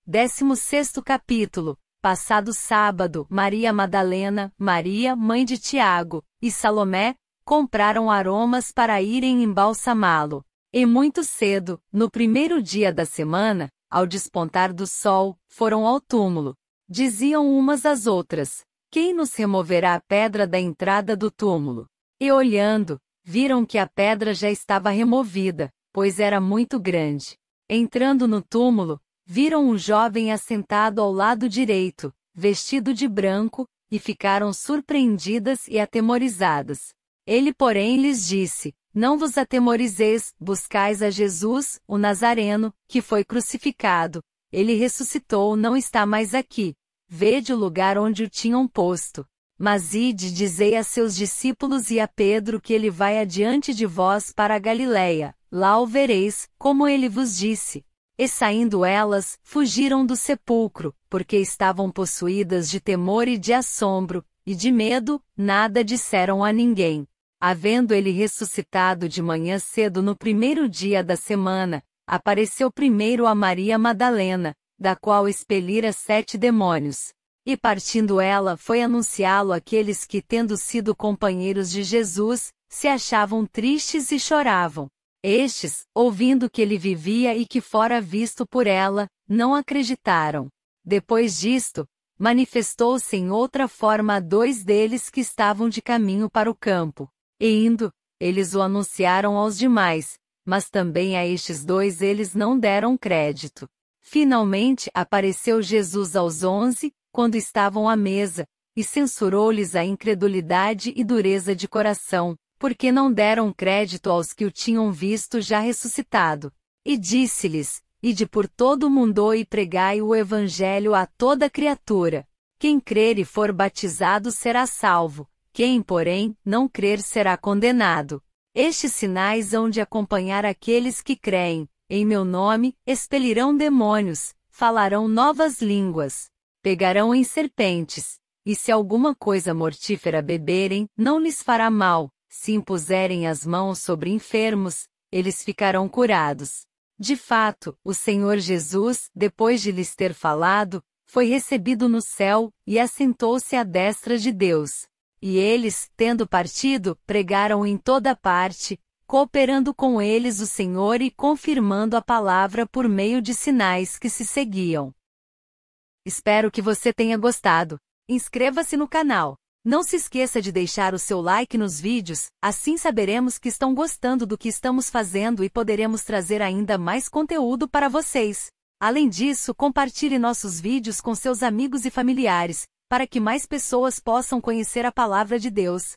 16º capítulo. Passado sábado, Maria Madalena, Maria, mãe de Tiago, e Salomé, compraram aromas para irem embalsamá-lo. E muito cedo, no primeiro dia da semana, ao despontar do sol, foram ao túmulo. Diziam umas às outras: quem nos removerá a pedra da entrada do túmulo? E olhando, viram que a pedra já estava removida, pois era muito grande. Entrando no túmulo, viram um jovem assentado ao lado direito, vestido de branco, e ficaram surpreendidas e atemorizadas. Ele, porém, lhes disse: não vos atemorizeis, buscais a Jesus, o Nazareno, que foi crucificado. Ele ressuscitou, não está mais aqui. Vede o lugar onde o tinham posto. Mas ide, dizei a seus discípulos e a Pedro que ele vai adiante de vós para a Galileia. Lá o vereis, como ele vos disse. E saindo elas, fugiram do sepulcro, porque estavam possuídas de temor e de assombro, e de medo, nada disseram a ninguém. Havendo ele ressuscitado de manhã cedo no primeiro dia da semana, apareceu primeiro a Maria Madalena, da qual expelira 7 demônios. E partindo ela foi anunciá-lo àqueles que, tendo sido companheiros de Jesus, se achavam tristes e choravam. Estes, ouvindo que ele vivia e que fora visto por ela, não acreditaram. Depois disto, manifestou-se em outra forma a 2 deles que estavam de caminho para o campo. E indo, eles o anunciaram aos demais, mas também a estes 2 eles não deram crédito. Finalmente apareceu Jesus aos 11, quando estavam à mesa, e censurou-lhes a incredulidade e dureza de coração, porque não deram crédito aos que o tinham visto já ressuscitado. E disse-lhes: ide por todo o mundo e pregai o evangelho a toda criatura. Quem crer e for batizado será salvo. Quem, porém, não crer será condenado. Estes sinais hão de acompanhar aqueles que creem. Em meu nome, expelirão demônios, falarão novas línguas, pegarão em serpentes, e se alguma coisa mortífera beberem, não lhes fará mal, se impuserem as mãos sobre enfermos, eles ficarão curados. De fato, o Senhor Jesus, depois de lhes ter falado, foi recebido no céu, e assentou-se à destra de Deus. E eles, tendo partido, pregaram em toda parte, cooperando com eles o Senhor e confirmando a palavra por meio de sinais que se seguiam. Espero que você tenha gostado. Inscreva-se no canal. Não se esqueça de deixar o seu like nos vídeos, assim saberemos que estão gostando do que estamos fazendo e poderemos trazer ainda mais conteúdo para vocês. Além disso, compartilhe nossos vídeos com seus amigos e familiares, para que mais pessoas possam conhecer a palavra de Deus.